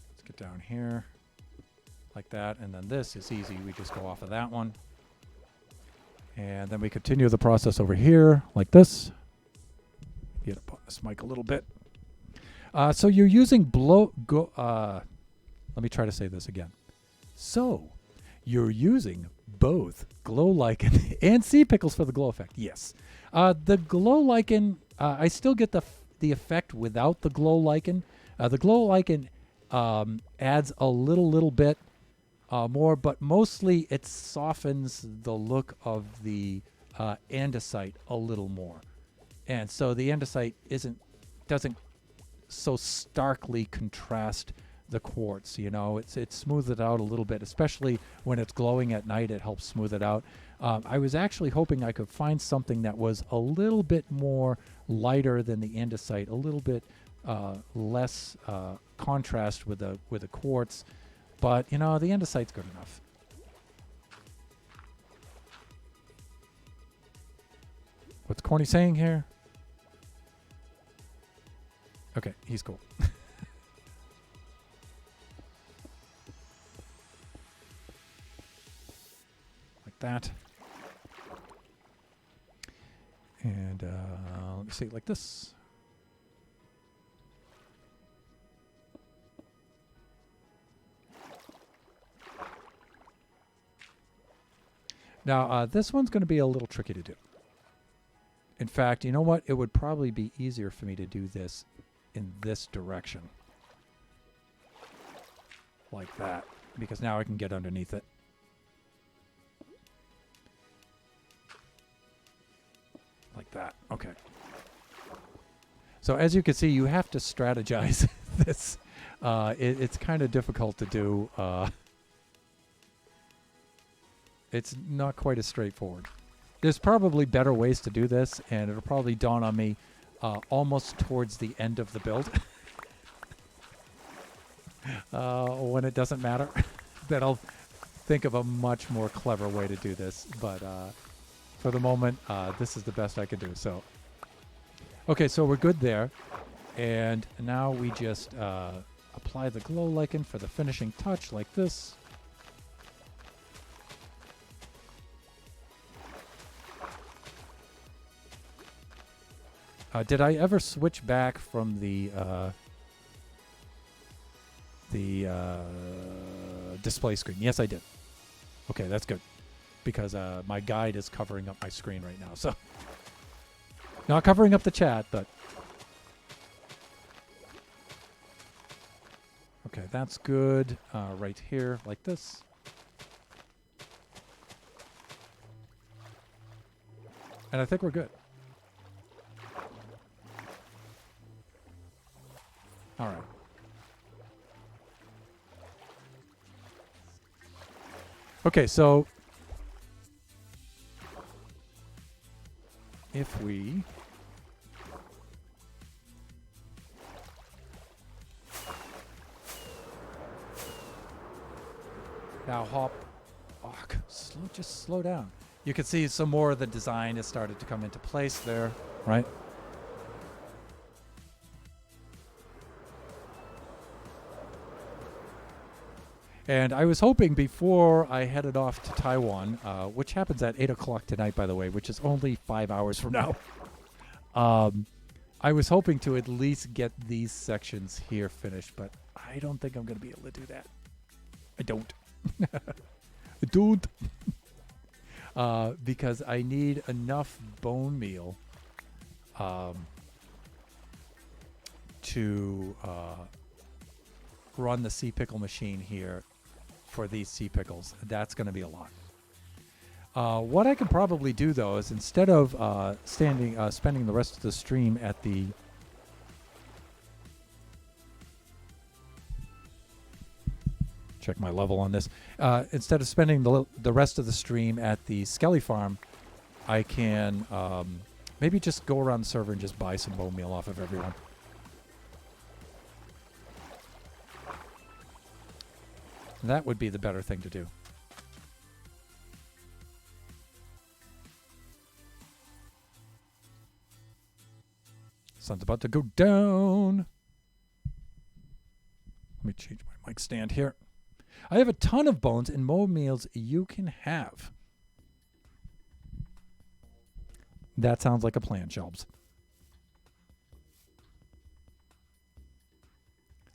Let's get down here. Like that. And then this is easy. We just go off of that one. And then we continue the process over here like this. Get up on this mic a little bit. So you're using let me try to say this again. So you're using both glow lichen and sea pickles for the glow effect. Yes. The glow lichen, I still get the effect without the glow lichen. The glow lichen adds a little bit more, but mostly it softens the look of the andesite a little more. And so the andesite doesn't so starkly contrast the quartz, you know. It smooths it out a little bit, especially when it's glowing at night. It helps smooth it out. I was actually hoping I could find something that was a little bit more lighter than the andesite, a little bit less contrast with the quartz. But, you know, the andesite's good enough. What's Corny saying here? Okay, he's cool. Like that. And let me see, like this. Now, this one's going to be a little tricky to do. In fact, you know what? It would probably be easier for me to do this in this direction. Like that. Because now I can get underneath it. Like that. Okay. So as you can see, you have to strategize this. It's kind of difficult to do. It's not quite as straightforward. There's probably better ways to do this, and it'll probably dawn on me almost towards the end of the build. When it doesn't matter. Then I'll think of a much more clever way to do this. But for the moment, this is the best I can do. So, okay, so we're good there. And now we just apply the glow lichen for the finishing touch like this. Did I ever switch back from the display screen? Yes, I did. Okay, that's good. Because my guide is covering up my screen right now. So, not covering up the chat, but... Okay, that's good. Right here, like this. And I think we're good. All right. Okay, so if we now hop, just slow down. You can see some more of the design has started to come into place there, right? And I was hoping before I headed off to Taiwan, which happens at 8 o'clock tonight, by the way, which is only 5 hours from now. I was hoping to at least get these sections here finished, but I don't think I'm going to be able to do that. I don't. I don't. Because I need enough bone meal to run the sea pickle machine here for these sea pickles. That's going to be a lot. What I can probably do, though, is instead of spending the rest of the stream at the check my level on this. Instead of spending the rest of the stream at the Skelly farm, I can maybe just go around the server and just buy some bone meal off of everyone. That would be the better thing to do. Sun's about to go down. Let me change my mic stand here. I have a ton of bones and more meals you can have. That sounds like a plan, Shelbs.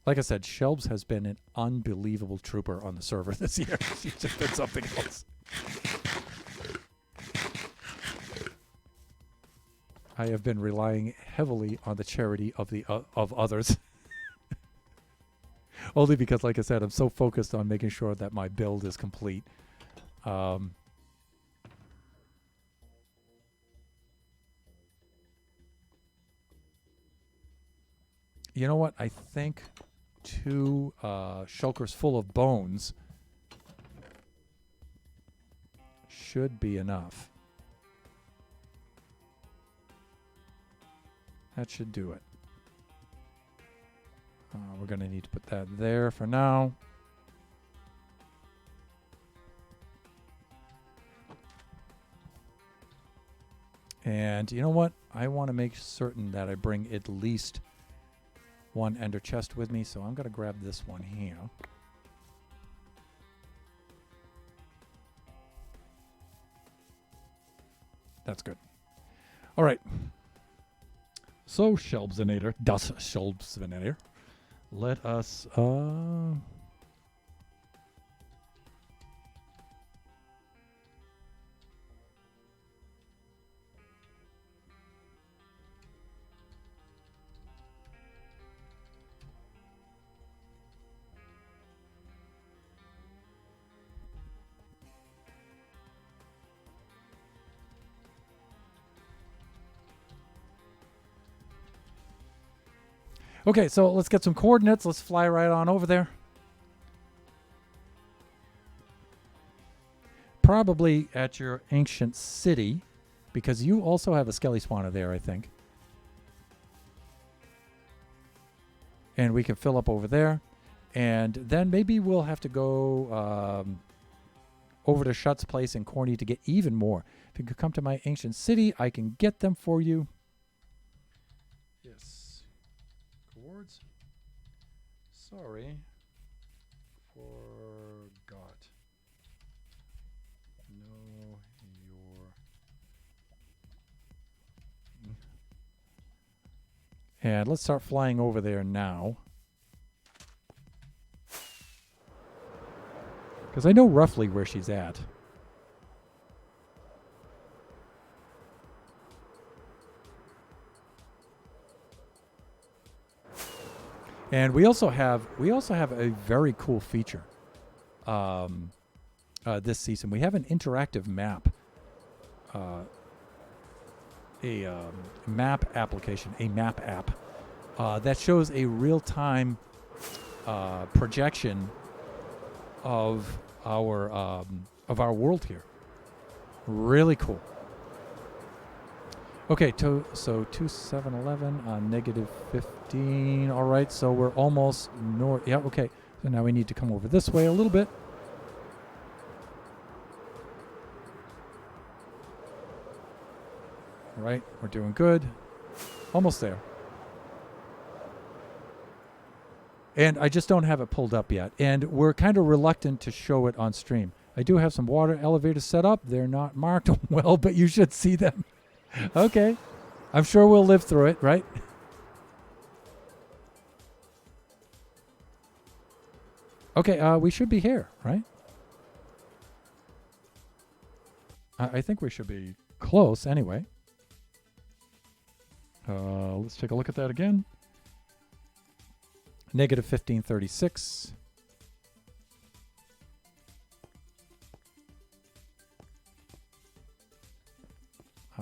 Like I said, Shelbs has been an unbelievable trooper on the server this year. She's just been something else. I have been relying heavily on the charity of of others. Only because, like I said, I'm so focused on making sure that my build is complete. You know what? I think 2 shulkers full of bones should be enough. That should do it. We're going to need to put that there for now. And you know what? I want to make certain that I bring at least 1 ender chest with me, so I'm going to grab this one here. That's good. All right. So, Shelbsvenator, das Shelbsvenator. Let us, okay, so let's get some coordinates. Let's fly right on over there. Probably at your ancient city, because you also have a skelly spawner there, I think. And we can fill up over there. And then maybe we'll have to go over to Shut's place in Corny to get even more. If you could come to my ancient city, I can get them for you. Yes. Coords. Sorry. Forgot. Know your... And let's start flying over there now. Because I know roughly where she's at. And we also have a very cool feature this season. We have an interactive map, a map application, a map app that shows a real-time projection of our world here. Really cool. Okay, so 2711 negative 15. All right, so we're almost north. Yeah, okay. So now we need to come over this way a little bit. All right, we're doing good. Almost there. And I just don't have it pulled up yet. And we're kind of reluctant to show it on stream. I do have some water elevators set up. They're not marked well, but you should see them. Okay. I'm sure we'll live through it, right? Okay, we should be here, right? I think we should be close anyway. Let's take a look at that again. Negative 1536.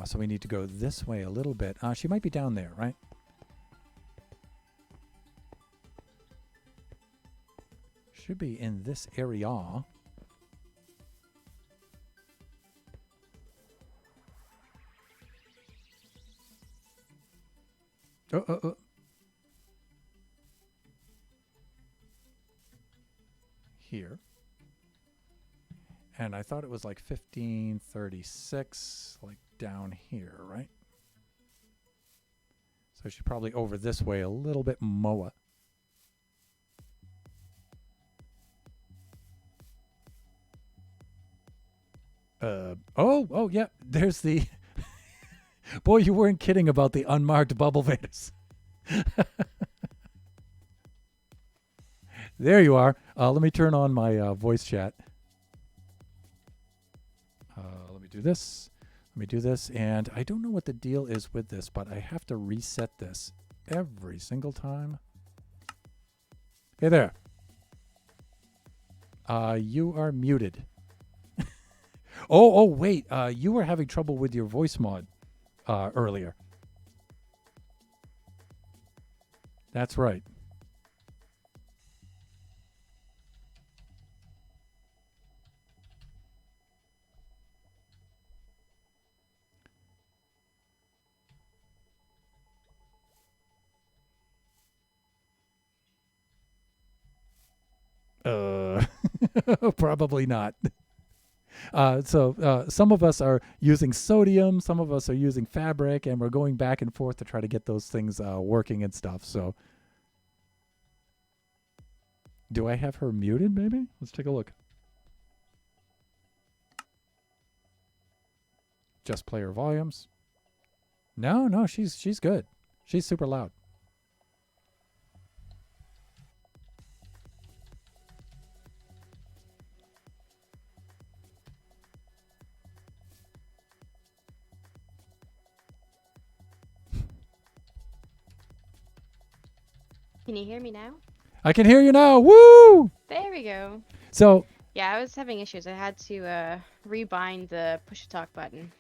So we need to go this way a little bit. She might be down there, right? Should be in this area. Here. And I thought it was like 1536, like down here, right? So she's probably over this way a little bit more. Oh, yeah. There's the... Boy, you weren't kidding about the unmarked bubble vaders. There you are. Let me turn on my voice chat. Let me do this. Let me do this. And I don't know what the deal is with this, but I have to reset this every single time. Hey there. You are muted. Oh, wait. You were having trouble with your voice mod earlier. That's right. Probably not. So some of us are using sodium, some of us are using fabric, and we're going back and forth to try to get those things working and stuff. So, do I have her muted? Maybe. Let's take a look. Just player volumes. No, she's good. She's super loud. Can you hear me now? I can hear you now. Woo! There we go. So yeah, I was having issues. I had to rebind the push to talk button.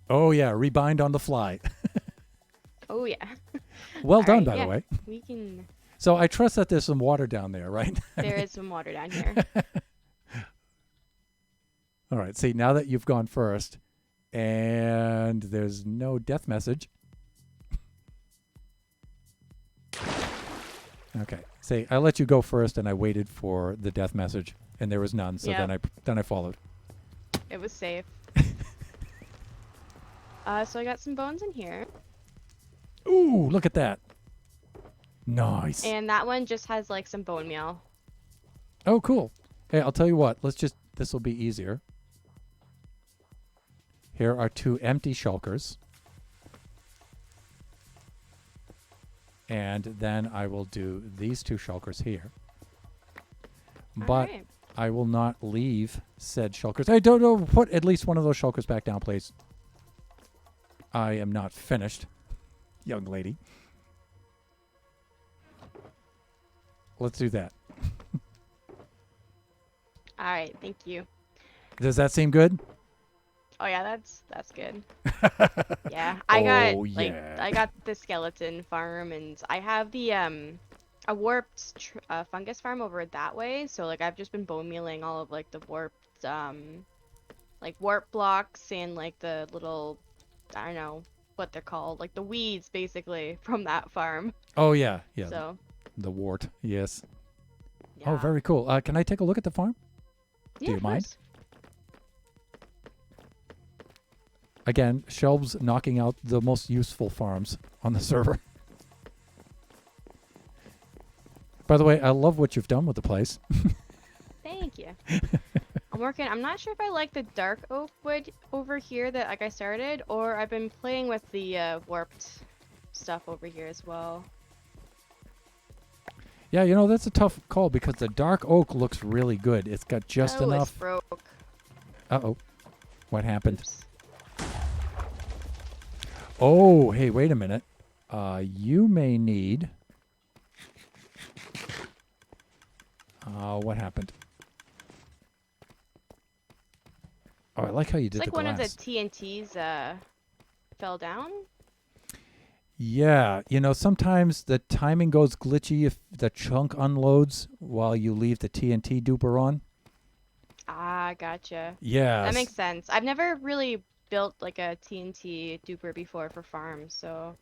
Oh yeah, rebind on the fly. Oh yeah. Well done, by the way. We can. So I trust that there's some water down there, right? There is some water down here. All right. See, now that you've gone first, and there's no death message. Okay. See, I let you go first, and I waited for the death message, and there was none. So then I followed. It was safe. So I got some bones in here. Ooh, look at that. Nice. And that one just has like some bone meal. Oh, cool. Hey, I'll tell you what. This will be easier. Here are 2 empty shulkers. And then I will do these 2 shulkers here. But right. I will not leave said shulkers. Hey, don't put at least one of those shulkers back down, please. I am not finished, young lady. Let's do that. All right, thank you. Does that seem good? Oh yeah, that's good. Yeah, Oh yeah. I got the skeleton farm, and I have the a warped fungus farm over that way. So like I've just been bone mealing all of like the warped like warp blocks and like the little, I don't know what they're called, like the weeds basically from that farm. Oh yeah, yeah. So The wart. Yes. Oh, yeah, very cool. Can I take a look at the farm? Do yeah, you of mind? course. Again, Shelb's knocking out the most useful farms on the server. By the way, I love what you've done with the place. Thank you. I'm not sure if I like the dark oak wood over here that like I started, or I've been playing with the warped stuff over here as well. Yeah, that's a tough call because the dark oak looks really good. It's got just Oh, enough. it's broke. Uh-oh. What happened? Oops. Oh, hey, wait a minute. You may need... what happened? Oh, I like how you It's did like the one of the glass. TNTs fell down. Yeah, sometimes the timing goes glitchy if the chunk unloads while you leave the TNT duper on. Ah, gotcha. That Yes. makes sense. I've never really built like a TNT duper before for farms, so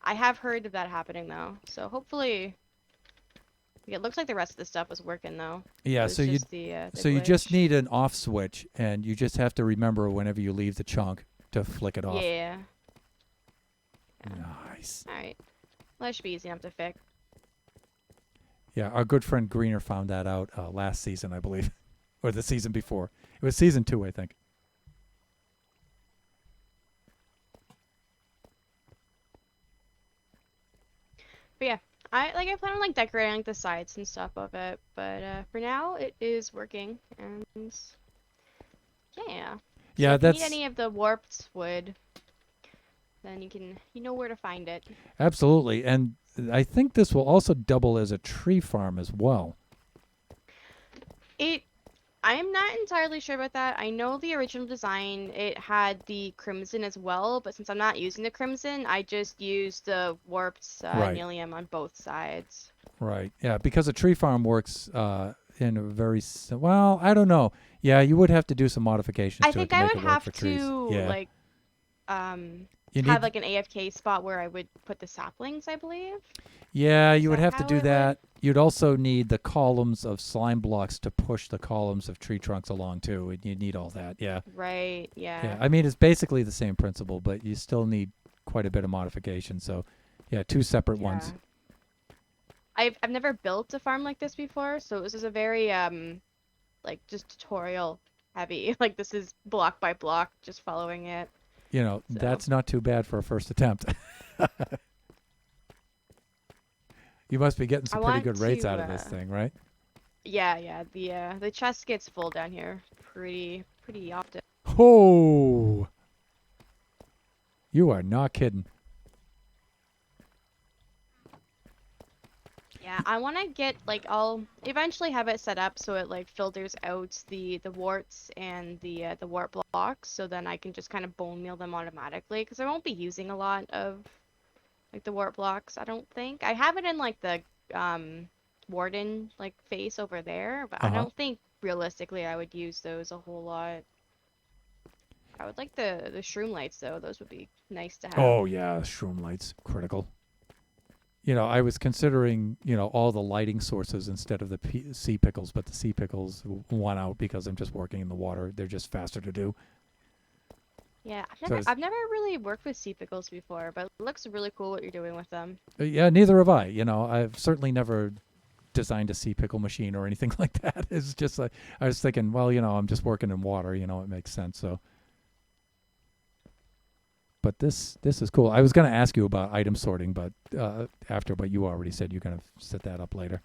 I have heard of that happening though. So hopefully, it looks like the rest of the stuff was working though. It Yeah, was just the so you just glitch. need an off switch, and you just have to remember whenever you leave the chunk to flick it off. Yeah. Nice. All right. Well, that should be easy enough to fix. Yeah, our good friend Greener found that out last season, I believe, or the season before. It was season 2, I think. But yeah, I plan on like decorating like the sides and stuff of it, but for now it is working, and yeah. So Yeah, if you need that's any of the warped wood, then you know where to find it. absolutely. And I think this will also double as a tree farm as well. I'm not entirely sure about that. I know the original design, it had the crimson as well, but since I'm not using the crimson, I just used the warped Right. Nilium on both sides. Right. Yeah, because a tree farm works in a very well, I don't know. Yeah, you would have to do some modifications I to it think to I make would it work for have trees. to Yeah. like um You have need like an AFK spot where I would put the saplings, I believe. Yeah, Is you would that have to how do it would? that. You'd also need the columns of slime blocks to push the columns of tree trunks along too. And you need all that. Yeah. Right, Yeah. yeah. I mean, it's basically the same principle, but you still need quite a bit of modification. So, yeah, 2 separate Yeah. ones. I've never built a farm like this before, so this is a very like just tutorial heavy. Like this is block by block, just following it. So That's not too bad for a first attempt. You must be getting I some pretty want good rates to out of this thing, right? yeah, the chest gets full down here pretty often. Oh, you are not kidding. Yeah, I want to get like I'll eventually have it set up so it like filters out the warts and the wart blocks, so then I can just kind of bone meal them automatically because I won't be using a lot of like the wart blocks, I don't think. I have it in like the warden like face over there, but I Uh-huh. don't think realistically I would use those a whole lot. I would like the shroom lights though. Those would be nice to have. Oh, yeah, shroom lights, critical. I was considering, all the lighting sources instead of the sea pickles, but the sea pickles won out because I'm just working in the water. They're just faster to do. Yeah, So it's, I've never really worked with sea pickles before, but it looks really cool what you're doing with them. yeah, neither have I. I've certainly never designed a sea pickle machine or anything like that. It's just like I was thinking, well, I'm just working in water. It makes sense. So, but this is cool. I was going to ask you about item sorting, but but you already said you're going to set that up later.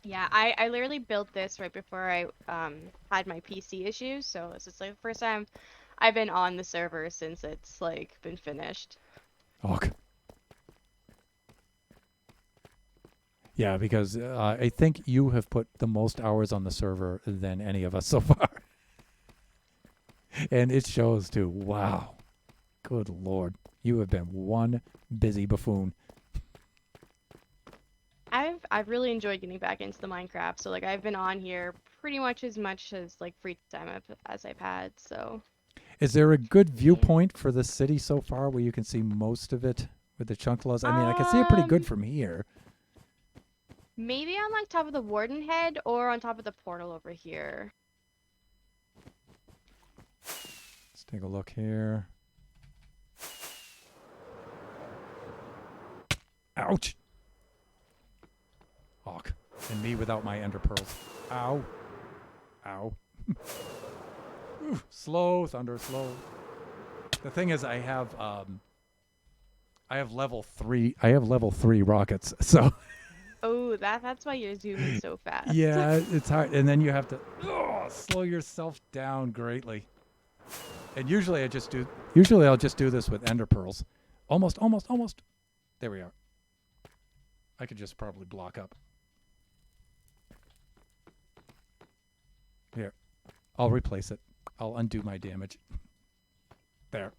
Yeah, I literally built this right before I had my PC issues, so this is like the first time I've been on the server since it's like been finished. Oh, Yeah, because I think you have put the most hours on the server than any of us so far. And it shows too. Wow. Good Lord. You have been one busy buffoon. I've really enjoyed getting back into the Minecraft. So like I've been on here pretty much as like free time as I've had. So Is there a good yeah. viewpoint for the city so far where you can see most of it with the chunkalas? I mean, I can see it pretty good from here. Maybe on like top of the Warden Head or on top of the portal over here. Let's take a look here. Ouch. Hawk. And me without my ender pearls. Ow. Ow. Ooh, slow, Thunder, slow. The thing is, I have level 3. I have level 3 rockets, so. Oh, that's why you're zooming so fast. Yeah, it's hard, and then you have to slow yourself down greatly. And usually I'll just do this with ender pearls. Almost. There we are. I could just probably block up. Here, I'll replace it. I'll undo my damage. There.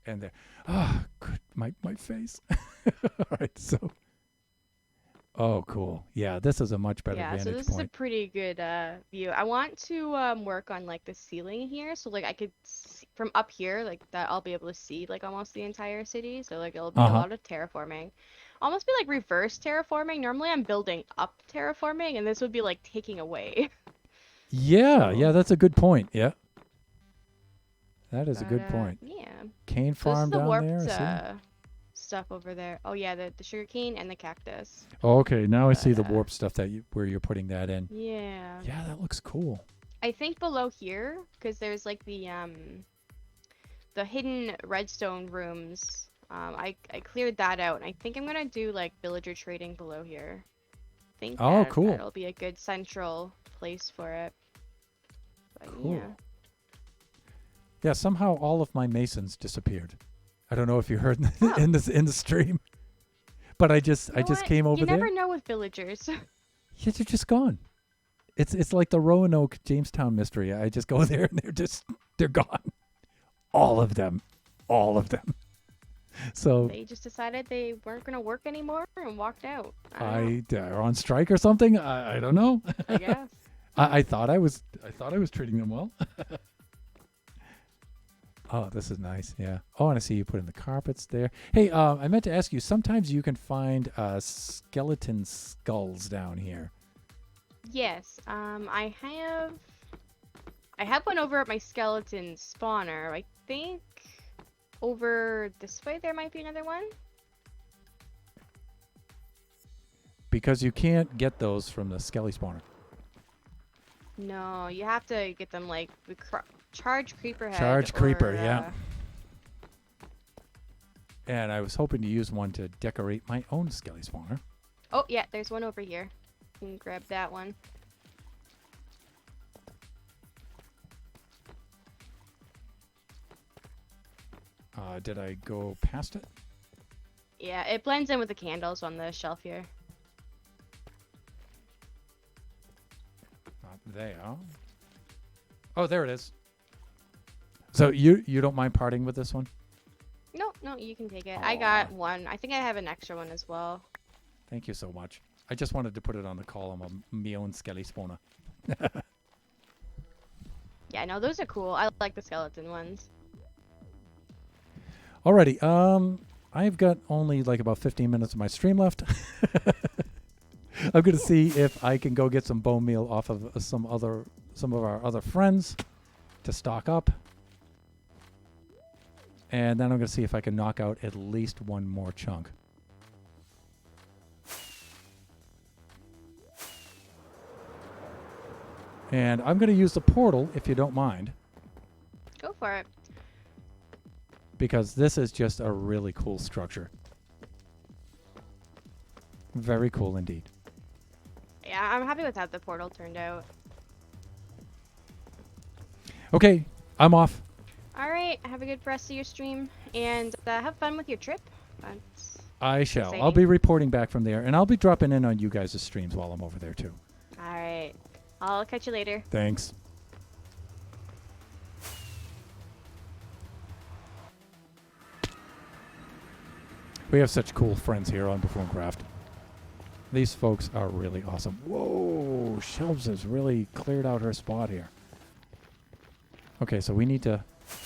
And there. Ah, good. My face. All right, so. Oh, cool. Yeah, this is a much better vantage so this point. is a pretty good view. I want to work on like the ceiling here, so like I could see, from up here, like that I'll be able to see like almost the entire city. So like it'll be a lot of terraforming. Almost be like reverse terraforming. Normally I'm building up terraforming, and this would be like taking away. Yeah, So, yeah, that's a good point. Yeah. That is a but good point. yeah. Cane So this is farm the down warped there, stuff over there. Oh yeah, the sugarcane and the cactus. Oh, okay, now I see the But, warp stuff where you're putting that in. Yeah. Yeah, that looks cool. I think below here, because there's like the hidden redstone rooms. I cleared that out, and I think I'm gonna do like villager trading below here. I think Cool. that'll be a good central place for it. But Cool. yeah. Yeah, somehow all of my masons disappeared. I don't know if you heard Oh. in the stream, but I just came over there. You never know with villagers. Yeah, they're just gone. It's like the Roanoke Jamestown mystery. I just go there and they're gone. All of them. So They just decided they weren't gonna work anymore and walked out. They're on strike or something. I don't know. I guess. I thought I was treating them well. Oh, this is nice. Yeah. Oh, and I see you put in the carpets there. Hey, I meant to ask you. Sometimes you can find skeleton skulls down here. Yes. I have one over at my skeleton spawner. I think over this way there might be another one. Because you can't get those from the skelly spawner. No, you have to get them like the charge creeper head. Charge creeper, or, yeah. And I was hoping to use one to decorate my own skelly spawner. Oh yeah, there's one over here. You can grab that one. Did I go past it? Yeah, it blends in with the candles on the shelf here. Not there. Oh, there it is. So you don't mind parting with this one? No, you can take it. Aw. I got one. I think I have an extra one as well. Thank you so much. I just wanted to put it on the column of me own skelly spawner. Yeah, no, those are cool. I like the skeleton ones. Alrighty, I've got only like about 15 minutes of my stream left. I'm gonna see if I can go get some bone meal off of some of our other friends to stock up. And then I'm gonna see if I can knock out at least one more chunk. And I'm gonna use the portal if you don't mind. Go for it. Because this is just a really cool structure. Very cool indeed. Yeah, I'm happy with how the portal turned out. Okay, I'm off. Alright, have a good rest of your stream, and have fun with your trip. But I It's shall. I'll be exciting. reporting back from there, and I'll be dropping in on you guys' streams while I'm over there too. All right. I'll catch you later. Thanks. We have such cool friends here on Buffooncraft. These folks are really awesome. Whoa, Shelves has really cleared out her spot here. Okay, so we need to...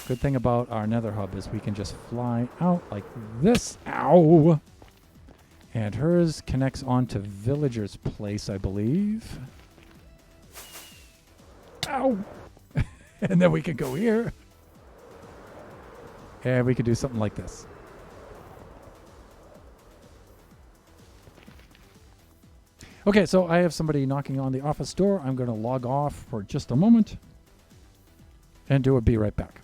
Good thing about our nether hub is we can just fly out like this. Ow! And hers connects onto Villager's place, I believe. Ow! And then we can go here. And we can do something like this. Okay, so I have somebody knocking on the office door. I'm going to log off for just a moment and do a be right back.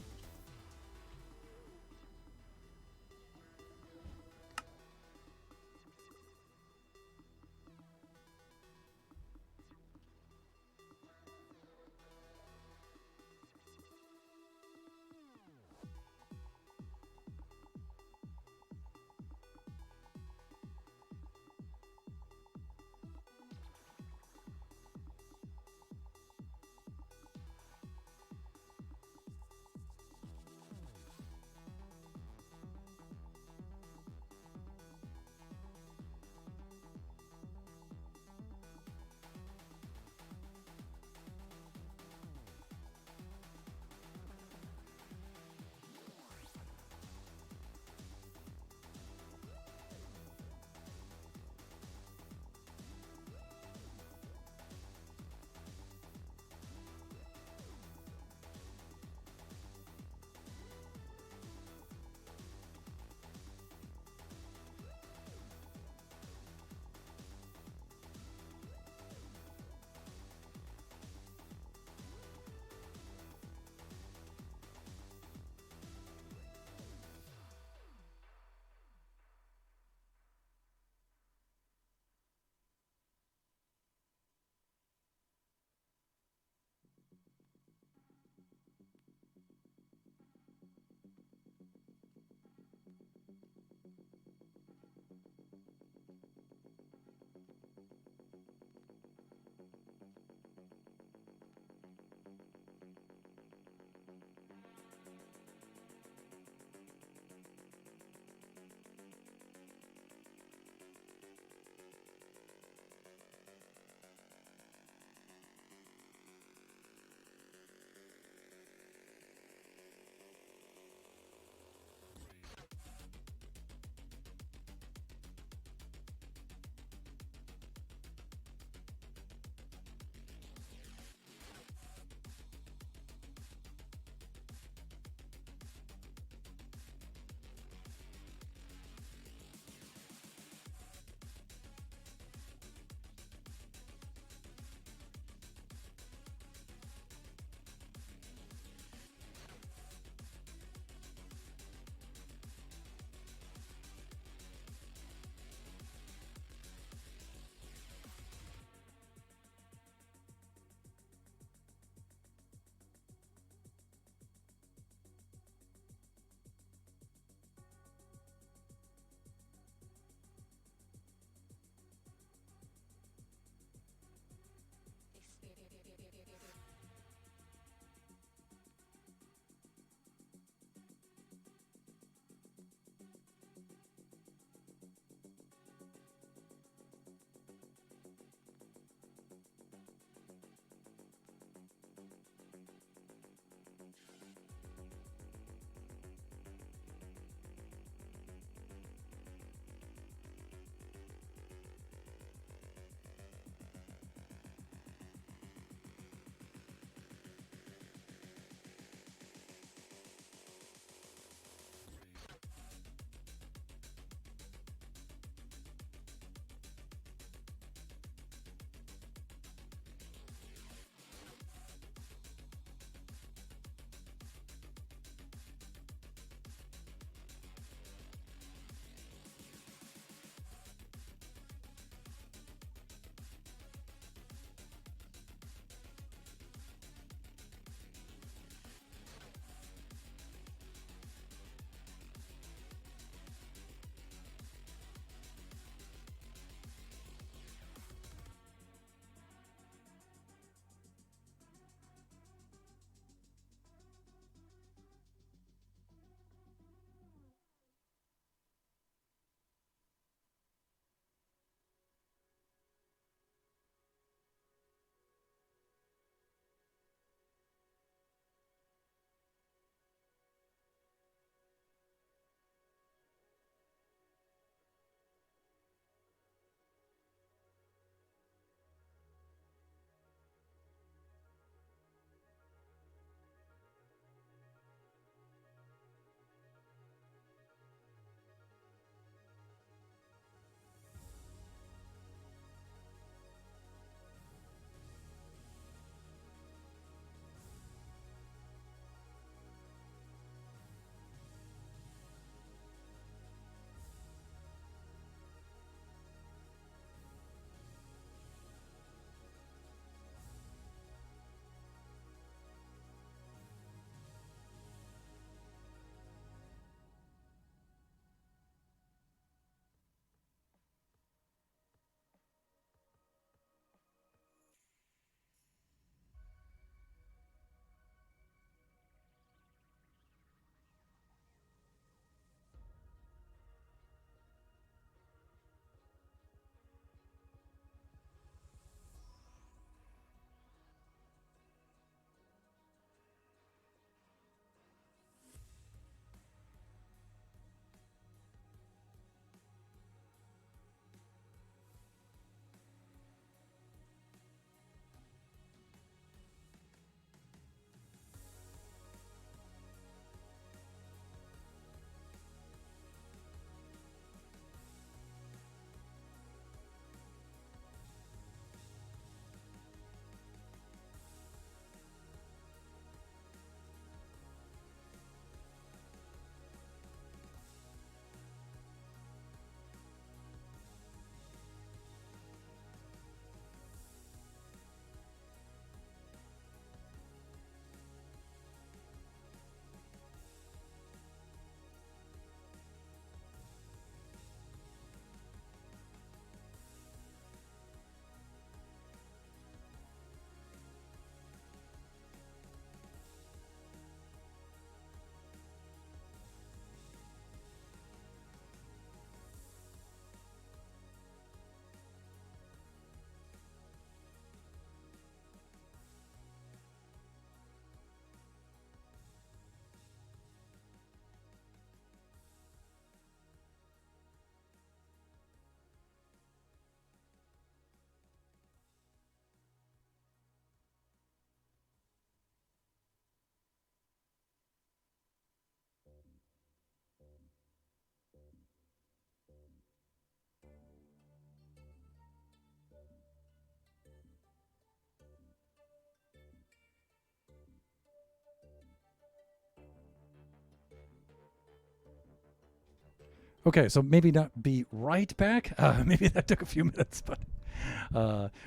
Okay, so maybe not be right back. Maybe that took a few minutes, but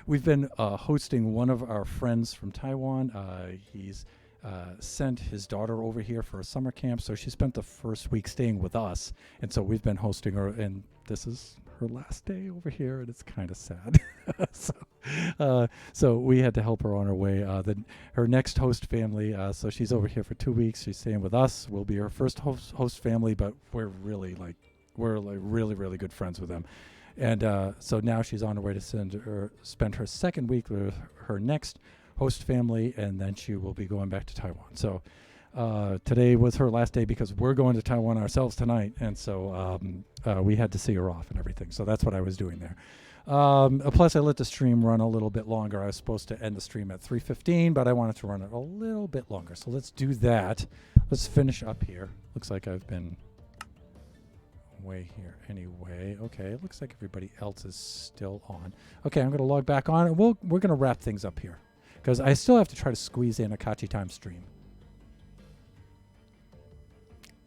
we've been hosting one of our friends from Taiwan. He's sent his daughter over here for a summer camp, so she spent the first week staying with us, and so we've been hosting her, and this is her last day over here, and it's kind of sad. So we had to help her on her way. Her next host family, so she's over here for 2 weeks. She's staying with us. We'll be her first host family, but we're really really good friends with them. And so now she's on her way to spend her second week with her next host family, and then she will be going back to Taiwan. So today was her last day because we're going to Taiwan ourselves tonight, and so we had to see her off and everything. So that's what I was doing there. Plus, I let the stream run a little bit longer. I was supposed to end the stream at 3:15, but I wanted to run it a little bit longer. So let's do that. Let's finish up here. Looks like I've been way here anyway. Okay, it looks like everybody else is still on. Okay, I'm going to log back on, and we're going to wrap things up here because I still have to try to squeeze in a Kachi time stream.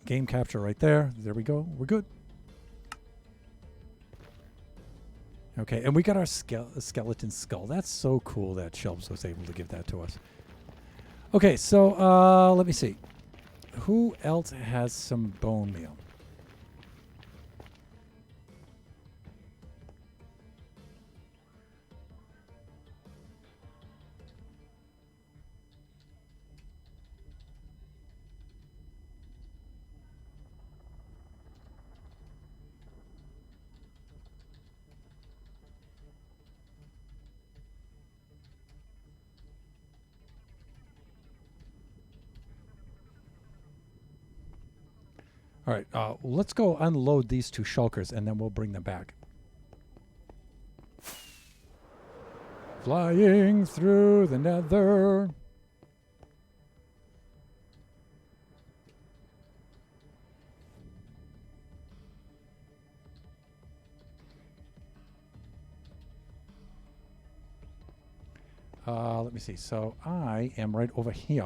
Game capture right there. There we go. We're good. Okay, and we got our skeleton skull. That's so cool that Shelbs was able to give that to us. Okay, so let me see. Who else has some bone meal? All right, let's go unload these two shulkers, and then we'll bring them back. Flying through the nether. Let me see. So I am right over here.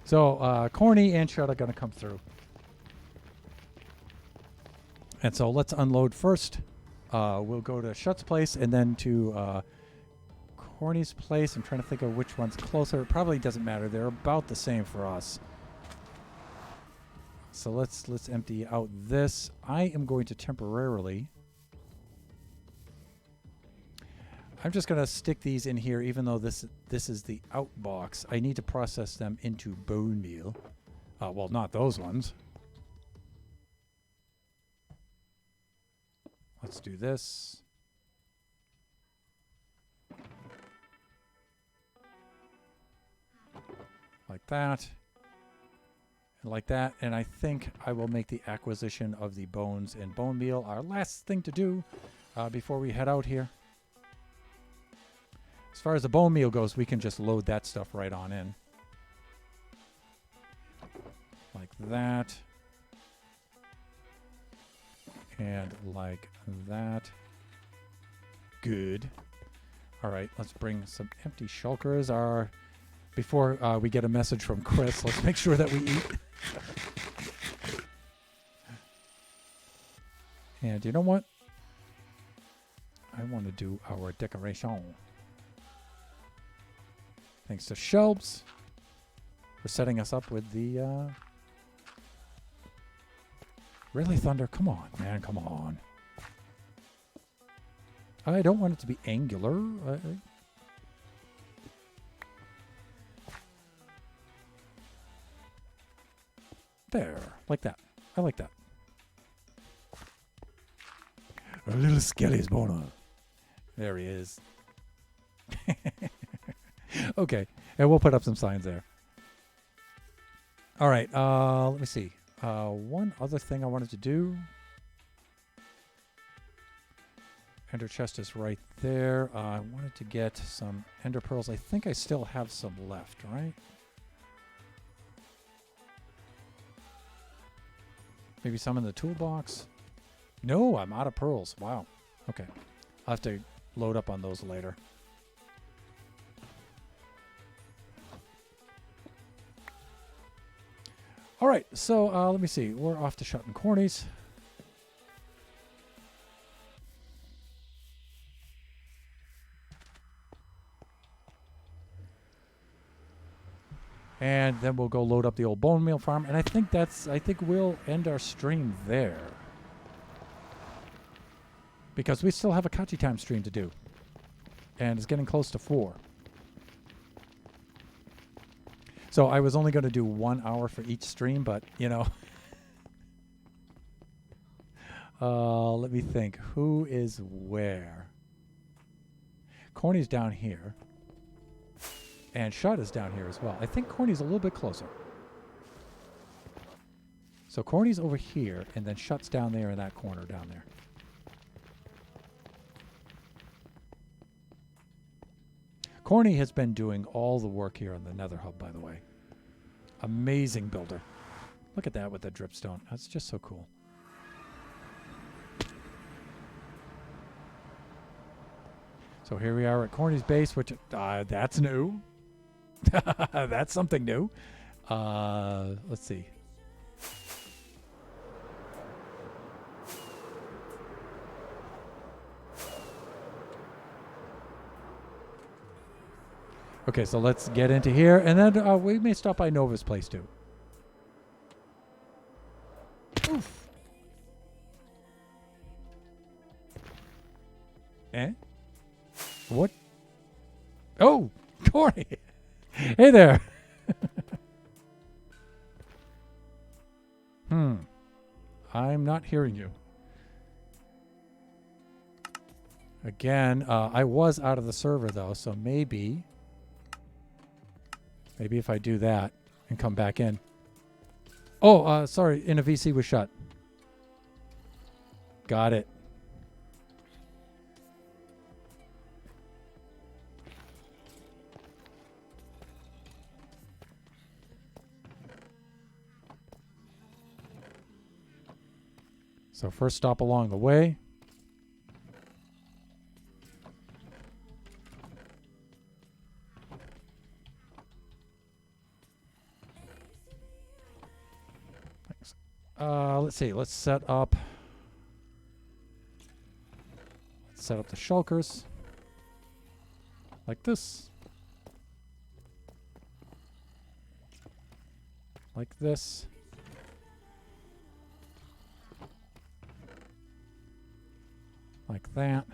So Corny and Shut are going to come through. And so let's unload first. We'll go to Shut's place and then to Corny's place. I'm trying to think of which one's closer. It probably doesn't matter. They're about the same for us. So let's empty out this. I am going to temporarily... I'm just going to stick these in here, even though this is the out box. I need to process them into bone meal. Well, not those ones. Let's do this. Like that. And like that. And I think I will make the acquisition of the bones and bone meal our last thing to do before we head out here. As far as the bone meal goes, we can just load that stuff right on in. Like that. And like that. Good. All right, let's bring some empty shulkers. Before we get a message from Chris, let's make sure that we eat. And you know what? I want to do our decoration. Thanks to Shelbs for setting us up with the... Really, Thunder? Come on, man. Come on. I don't want it to be angular. There. Like that. I like that. A little Skelly's boner. There he is. Okay, and we'll put up some signs there. All right, let me see. One other thing I wanted to do. Ender chest is right there. I wanted to get some ender pearls. I think I still have some left, right? Maybe some in the toolbox. No, I'm out of pearls. Wow. Okay, I'll have to load up on those later. All right, so let me see. We're off to Shut and Corny's. And then we'll go load up the old bone meal farm. And I think we'll end our stream there. Because we still have a Kachi time stream to do. And it's getting close to 4. So I was only going to do 1 hour for each stream, but, you know. Let me think. Who is where? Corny's down here. And Shut is down here as well. I think Corny's a little bit closer. So Corny's over here, and then Shut's down there in that corner down there. Corny has been doing all the work here on the Nether Hub, by the way. Amazing builder. Look at that with the dripstone. That's just so cool. So here we are at Corny's base, which that's new. That's something new. Let's see. Okay, so let's get into here, and then we may stop by Nova's place too. Oof. Eh? What? Oh, Corny. Hey there. I'm not hearing you. Again, I was out of the server though, so maybe if I do that and come back in. Oh, sorry, in a VC was shut. Got it. So first stop along the way. Thanks. Let's see. Let's set up the shulkers like this. Like this. Like that.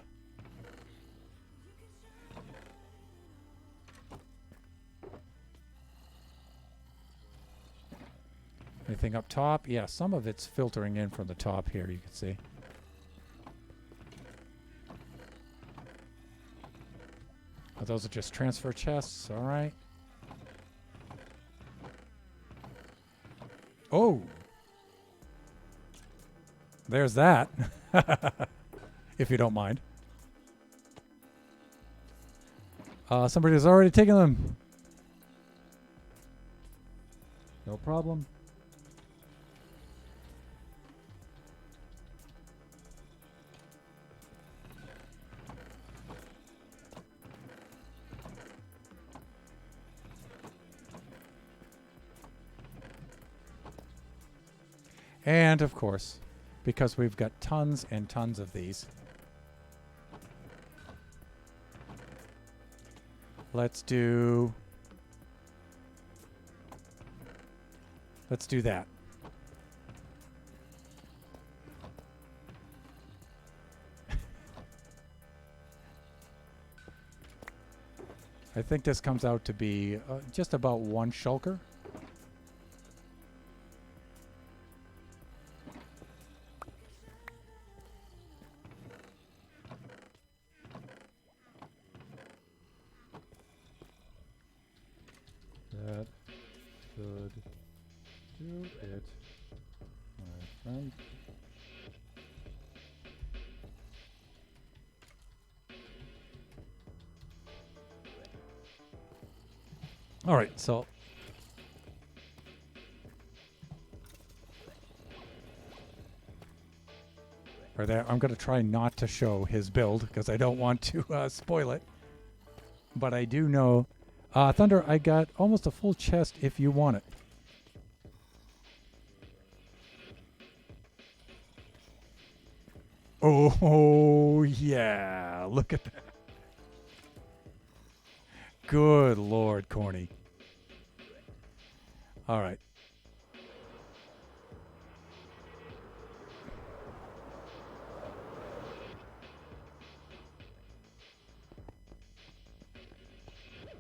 Anything up top? Yeah, some of it's filtering in from the top here, you can see. Oh, those are just transfer chests, all right. Oh! There's that. If you don't mind. Somebody has already taken them. No problem. And, of course, because we've got tons and tons of these, let's do that. I think this comes out to be just about 1 shulker. That should do it, my friend. All right, so right there, I'm going to try not to show his build because I don't want to spoil it. But I do know, Thunder, I got almost a full chest if you want it. Oh, yeah. Look at that. Good Lord, Corny. All right.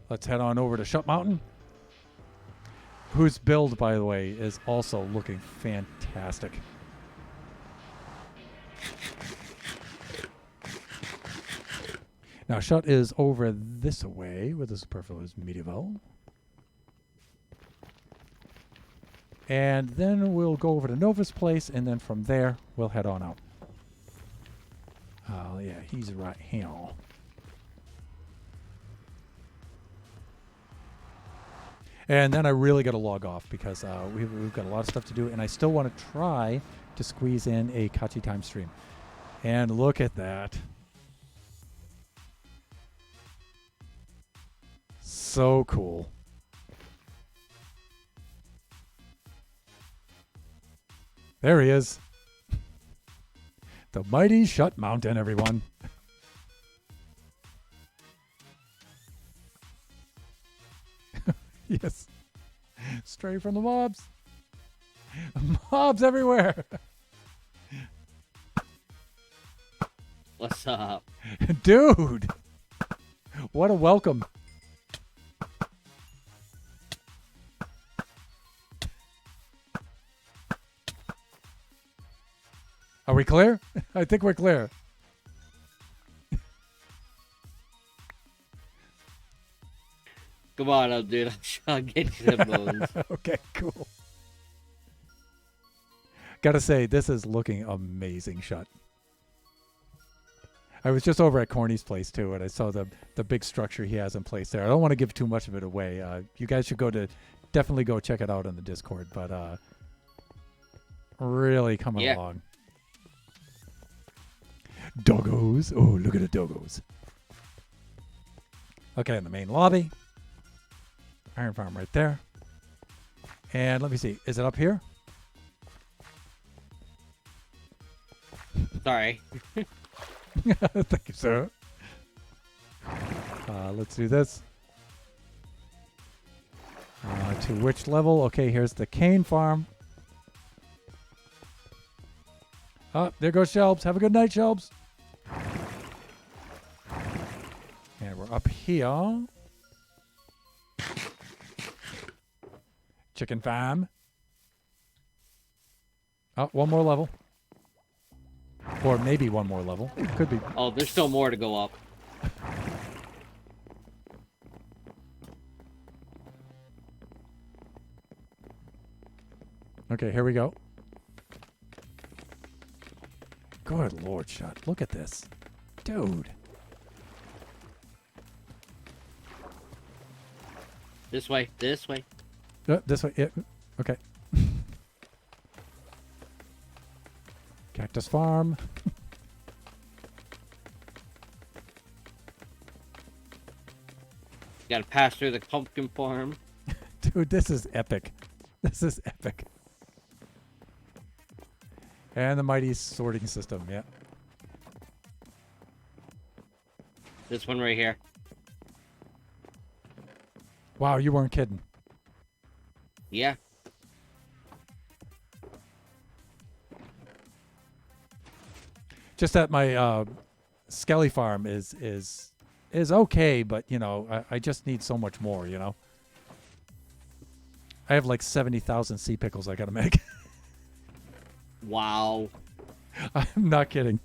Let's head on over to Shut Mountain, whose build, by the way, is also looking fantastic. Now, Shut is over this way with the superfluous medieval. And then we'll go over to Nova's place, and then from there, we'll head on out. Oh, yeah, he's right here. And then I really got to log off because we've got a lot of stuff to do, and I still want to try to squeeze in a Kachi Time stream. And look at that. So cool. There he is. The mighty Shut Mountain, everyone. Yes. Straight from the mobs. Mobs everywhere. What's up? Dude. What a welcome. Are we clear? I think we're clear. Come on up, dude. I'll get you the bones. Okay, cool. Gotta say, this is looking amazing, Shut. I was just over at Corny's place, too, and I saw the big structure he has in place there. I don't want to give too much of it away. You guys should definitely go check it out on the Discord, but really coming along. Doggos. Oh, look at the doggos. Okay, in the main lobby. Iron farm right there. And let me see. Is it up here? Sorry. Thank you, sir. Let's do this. To which level? Okay, here's the cane farm. Oh, there goes Shelbs. Have a good night, Shelbs. And we're up here. Chicken farm. Oh, one more level. Or maybe one more level. Could be. Oh, there's still more to go up. Okay, here we go. Good Lord, Shut. Look at this. Dude. This way. This way. This way. Yeah. Okay. Cactus farm. Gotta pass through the pumpkin farm. Dude, this is epic. This is epic. And the mighty sorting system, yeah. This one right here. Wow, you weren't kidding. Yeah. Just that my Skelly farm is okay, but you know, I just need so much more, you know. I have like 70,000 sea pickles I gotta make. Wow. I'm not kidding.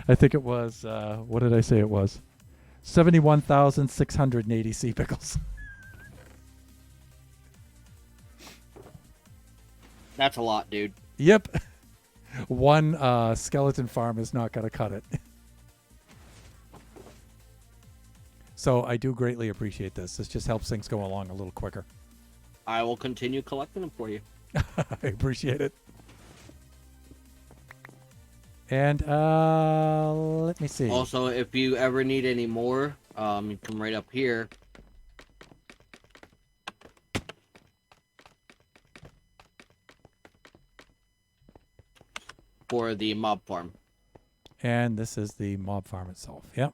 I think it was what did I say it was? 71,680 sea pickles. That's a lot, dude. Yep. One skeleton farm is not gonna cut it. So I do greatly appreciate this. This just helps things go along a little quicker. I will continue collecting them for you. I appreciate it. And let me see. Also, if you ever need any more, you come right up here. For the mob farm. And this is the mob farm itself. Yep.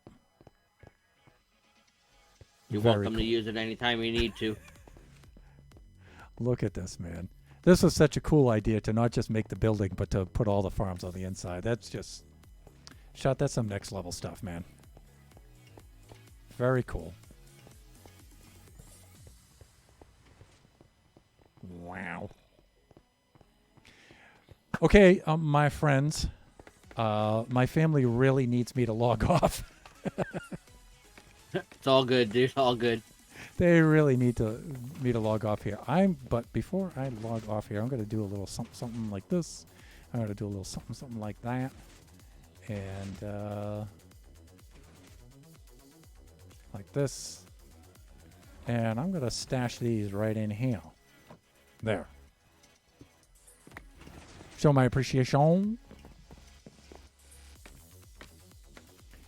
You're Very welcome cool. to use it anytime you need to. Look at this, man. This was such a cool idea to not just make the building, but to put all the farms on the inside. That's just... that's some next level stuff, man. Very cool. Wow. Okay, my friends. My family really needs me to log off. It's all good, dude. All good. They really need me to log off here. But before I log off here, I'm going to do a little something like this. I'm going to do a little something like that. And like this. And I'm going to stash these right in here. There. Show my appreciation.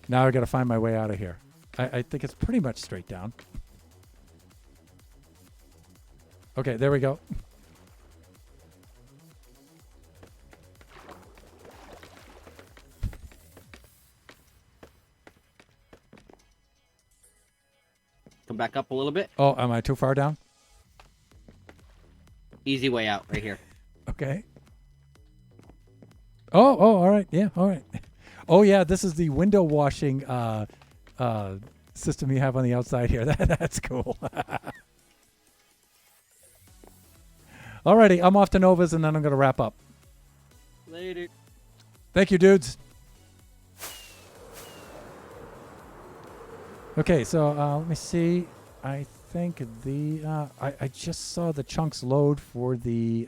Now I got to find my way out of here. I think it's pretty much straight down. Okay, there we go. Come back up a little bit. Oh, am I too far down? Easy way out, right here. Okay. Oh, all right. Yeah, all right. Oh, yeah, this is the window washing system you have on the outside here. That's cool. Alrighty, I'm off to Nova's, and then I'm going to wrap up. Later. Thank you, dudes. Okay, so let me see. I think I just saw the chunks load for the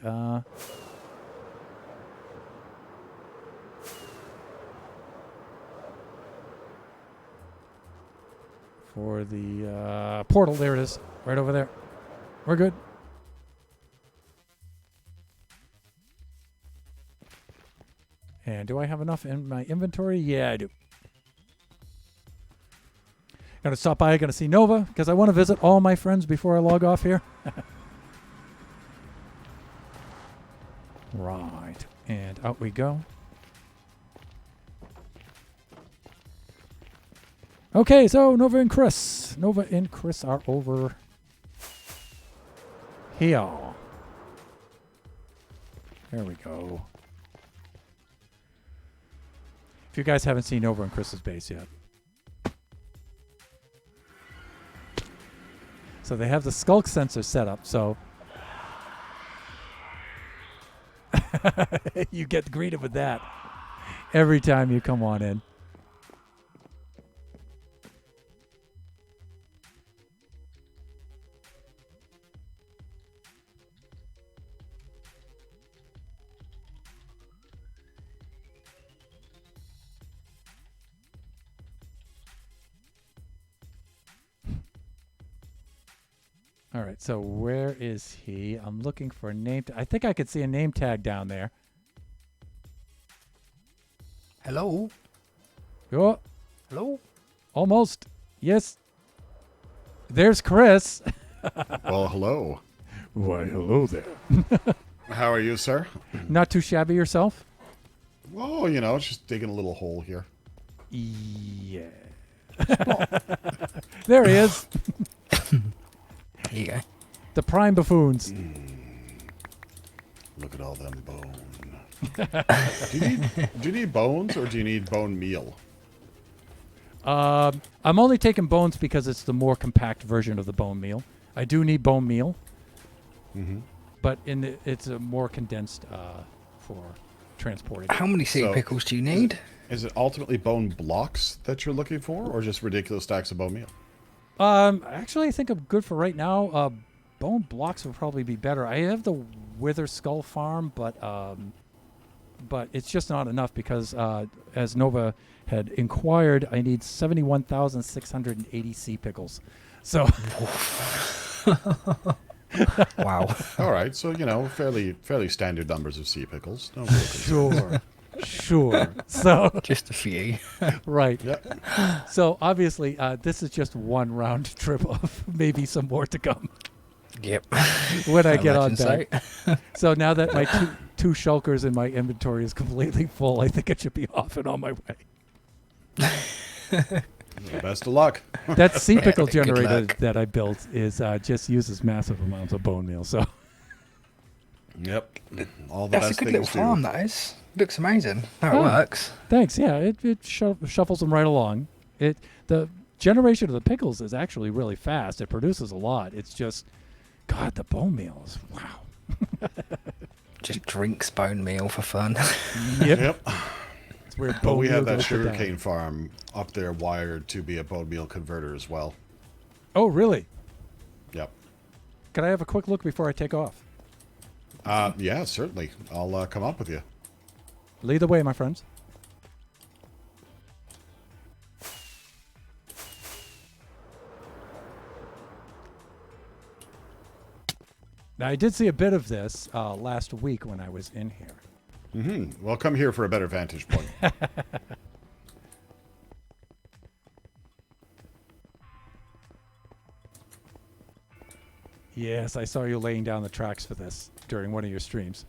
portal. There it is, right over there. We're good. And do I have enough in my inventory? Yeah, I do. Gonna stop by, gonna see Nova, because I want to visit all my friends before I log off here. Right. And out we go. Okay, so Nova and Chris. Nova and Chris are over here. There we go. If you guys haven't seen Nova and Chris's base yet. So they have the skulk sensor set up, so you get greeted with that every time you come on in. All right, so where is he? I'm looking for a name. I think I could see a name tag down there. Hello? Oh, Hello? almost. Yes. There's Chris. Well, hello. Why, hello there. How are you, sir? Not too shabby yourself? Oh, you know, just digging a little hole here. Yeah. There he is. Here you go. The prime buffoons. Look at all them bones. Do you need bones or do you need bone meal? I'm only taking bones because it's the more compact version of the bone meal. I do need bone meal, but it's a more condensed for transporting. How many sea So- pickles do you need? Is it ultimately bone blocks that you're looking for or just ridiculous stacks of bone meal? Actually, I think I'm good for right now. Bone blocks would probably be better. I have the Wither Skull farm, but it's just not enough because, as Nova had inquired, I need 71,680 sea pickles. So, Wow. All right, so, you know, fairly standard numbers of sea pickles. No real concern. sure. So, Just a few. right. Yep. So, obviously, this is just one round trip of maybe some more to come Yep. when I get on imagine back. so. So now that my two shulkers in my inventory is completely full, I think I should be off and on my way. Best of luck. That sea pickle Good generator luck. that I built is just uses massive amounts of bone meal. So Yep. All the That's a best good little things do. farm, that is. Looks amazing. How it Oh. works. thanks. Yeah, it shuffles them right along. The generation of the pickles is actually really fast. It produces a lot. It's just, God, the bone meal is wow. Just drinks bone meal for fun. Yep. It's where But bone we meal have that goes to die. sugarcane farm up there wired to be a bone meal converter as well. Oh, really? Yep. Can I have a quick look before I take off? Yeah, certainly. I'll come up with you. Lead the way, my friends. Now, I did see a bit of this last week when I was in here. Well, come here for a better vantage point. Yes, I saw you laying down the tracks for this during one of your streams.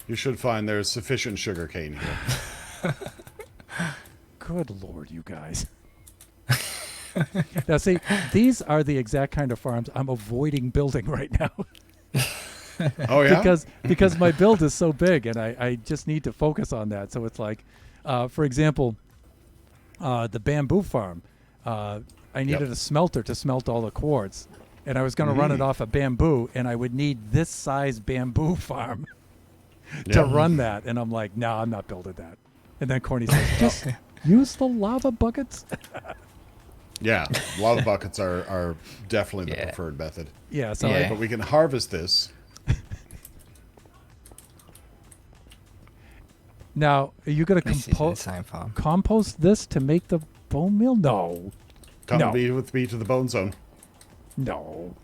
You should find there's sufficient sugarcane here. Good Lord, you guys. Now, see, these are the exact kind of farms I'm avoiding building right now. Oh, yeah? because my build is so big and I just need to focus on that. So it's like, for example, the bamboo farm, I needed a smelter to smelt all the quartz. And I was going to run it off of bamboo, and I would need this size bamboo farm to run that. And I'm like, no, I'm not building that. And then Corny says, just use the lava buckets. Yeah, lava buckets are definitely the Yeah. preferred method. Yeah, so Yeah. But we can harvest this. now, are you going to This is the same farm. compost this to make the bone meal? No. Come No. be with me to the bone zone. No.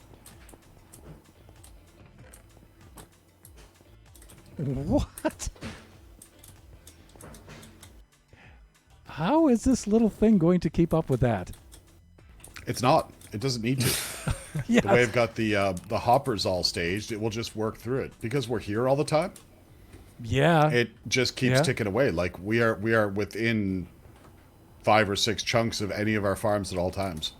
What? How is this little thing going to keep up with that? It's not. It doesn't need to. Yeah. The way I've got the hoppers all staged, it will just work through it. Because we're here all the time, Yeah. it just keeps Yeah. ticking away. Like we are within 5 or 6 chunks of any of our farms at all times.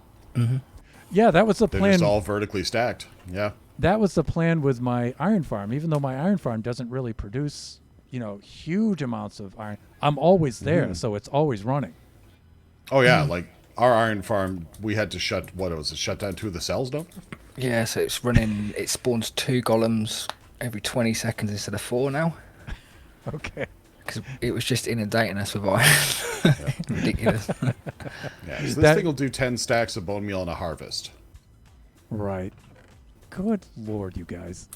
Yeah, that was the They're plan. just all vertically stacked. Yeah. That was the plan with my iron farm. Even though my iron farm doesn't really produce, huge amounts of iron, I'm always there, so it's always running. Oh yeah, like our iron farm, we had to shut down 2 of the cells, don't we? Yeah, so it's running. It spawns 2 golems every 20 seconds instead of 4 now. Okay. Because it was just inundating us with iron. Ridiculous. Yeah. So this That- thing will do 10 stacks of bone meal in a harvest. Right. Good Lord, you guys.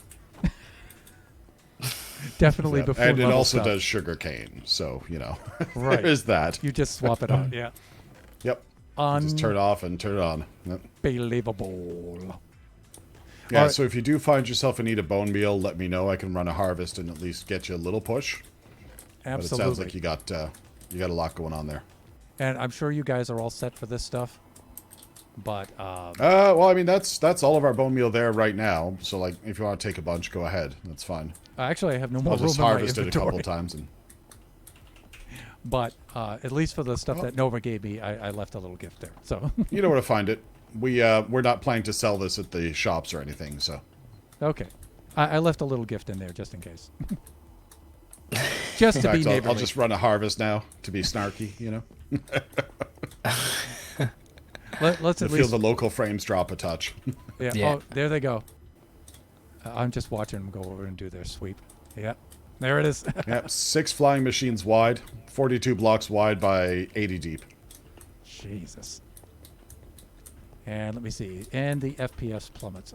Definitely Yeah. before And it level also stuff. does sugar cane, so Right. there is that. You just swap it out. Yeah. Yep. Just turn it off and turn it on. Yep. Unbelievable. Yeah, Alright. so if you do find yourself in need of bone meal, let me know. I can run a harvest and at least get you a little push. But it Absolutely. sounds like you got a lot going on there. And I'm sure you guys are all set for this stuff. But Well, I mean that's all of our bone meal there right now. So like, if you want to take a bunch, go ahead. That's fine. actually, I have no more I'll room just in my harvest it a inventory. couple times and. But at least for the stuff that Nova gave me, I left a little gift there. So You know where to find it. We're not planning to sell this at the shops or anything, so. okay, I left a little gift in there just in case. Just In to be fact, neighborly. I'll just run a harvest now to be snarky, you know. Let's To at feel least. the local frames drop a touch. Yeah. Yeah. Oh, there they go. I'm just watching them go over and do their sweep. Yeah. There it is. Yep, 6 flying machines wide, 42 blocks wide by 80 deep. Jesus. And let me see. And the FPS plummets.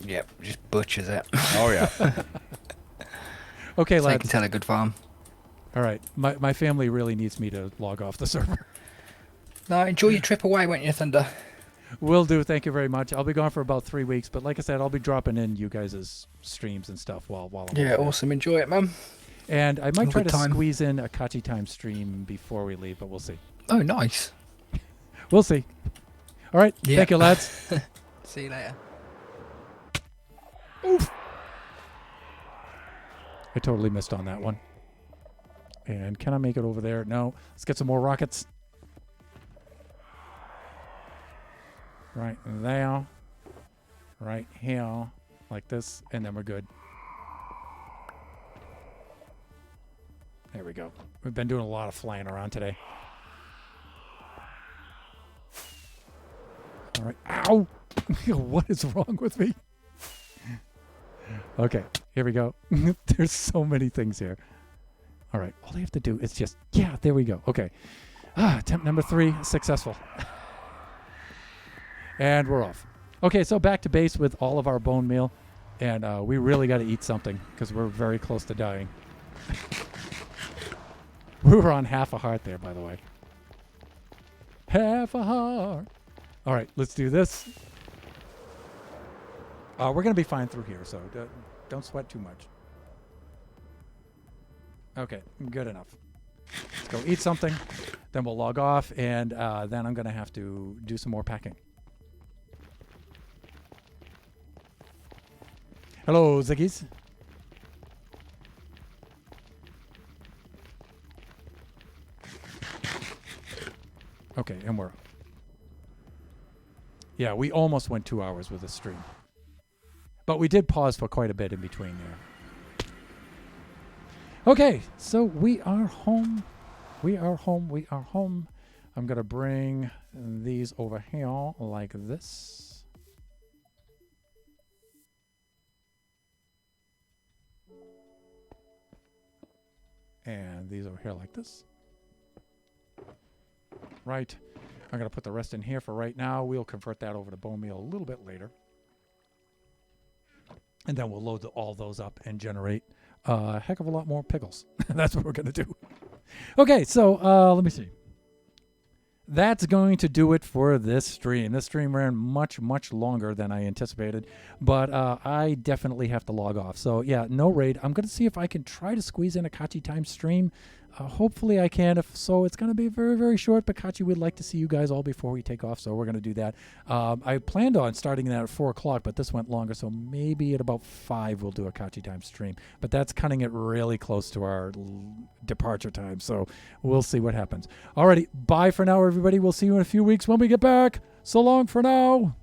Yep, just butchers it. Oh yeah. Okay, So you lads. can tell a good farm. All right. My family really needs me to log off the server. No, enjoy your trip away, won't you, Thunder? Will do. Thank you very much. I'll be gone for about 3 weeks, but like I said, I'll be dropping in you guys' streams and stuff while I'm Yeah, away. awesome. Enjoy it, man. And I might Have a try good to time. squeeze in a Kachi Time stream before we leave, but we'll see. Oh, nice. We'll see. All right. Yeah. Thank you, lads. See you later. I totally missed on that one. And can I make it over there? No. Let's get some more rockets. Right there. Right here. Like this. And then we're good. There we go. We've been doing a lot of flying around today. All right. Ow! What is wrong with me? Okay, here we go. There's so many things here. All right, all I have to do is just, yeah, there we go. Okay. Attempt number 3, successful. And we're off. Okay, so back to base with all of our bone meal. And we really got to eat something because we're very close to dying. We were on half a heart there, by the way. Half a heart. All right, let's do this. We're going to be fine through here, so don't sweat too much. Okay, good enough. Let's go eat something. Then we'll log off, and then I'm going to have to do some more packing. Hello, Ziggies. Okay, and we're up. Yeah, we almost went 2 hours with the stream. But we did pause for quite a bit in between there. Okay, so we are home. We are home. We are home. I'm going to bring these over here like this. And these over here like this. Right. I'm going to put the rest in here for right now. We'll convert that over to bone meal a little bit later. And then we'll load all those up and generate a heck of a lot more pickles. That's what we're going to do. Okay, so let me see. That's going to do it for this stream. This stream ran much, much longer than I anticipated. But I definitely have to log off. So, yeah, no raid. I'm going to see if I can try to squeeze in a Kachi time stream. Hopefully I can. If so, it's going to be very, very short. But Kachi would like to see you guys all before we take off, so we're going to do that. I planned on starting that at 4 o'clock, but this went longer, so maybe at about 5 we'll do a Kachi time stream. But that's cutting it really close to our departure time, so we'll see what happens. Alrighty, bye for now, everybody. We'll see you in a few weeks when we get back. So long for now.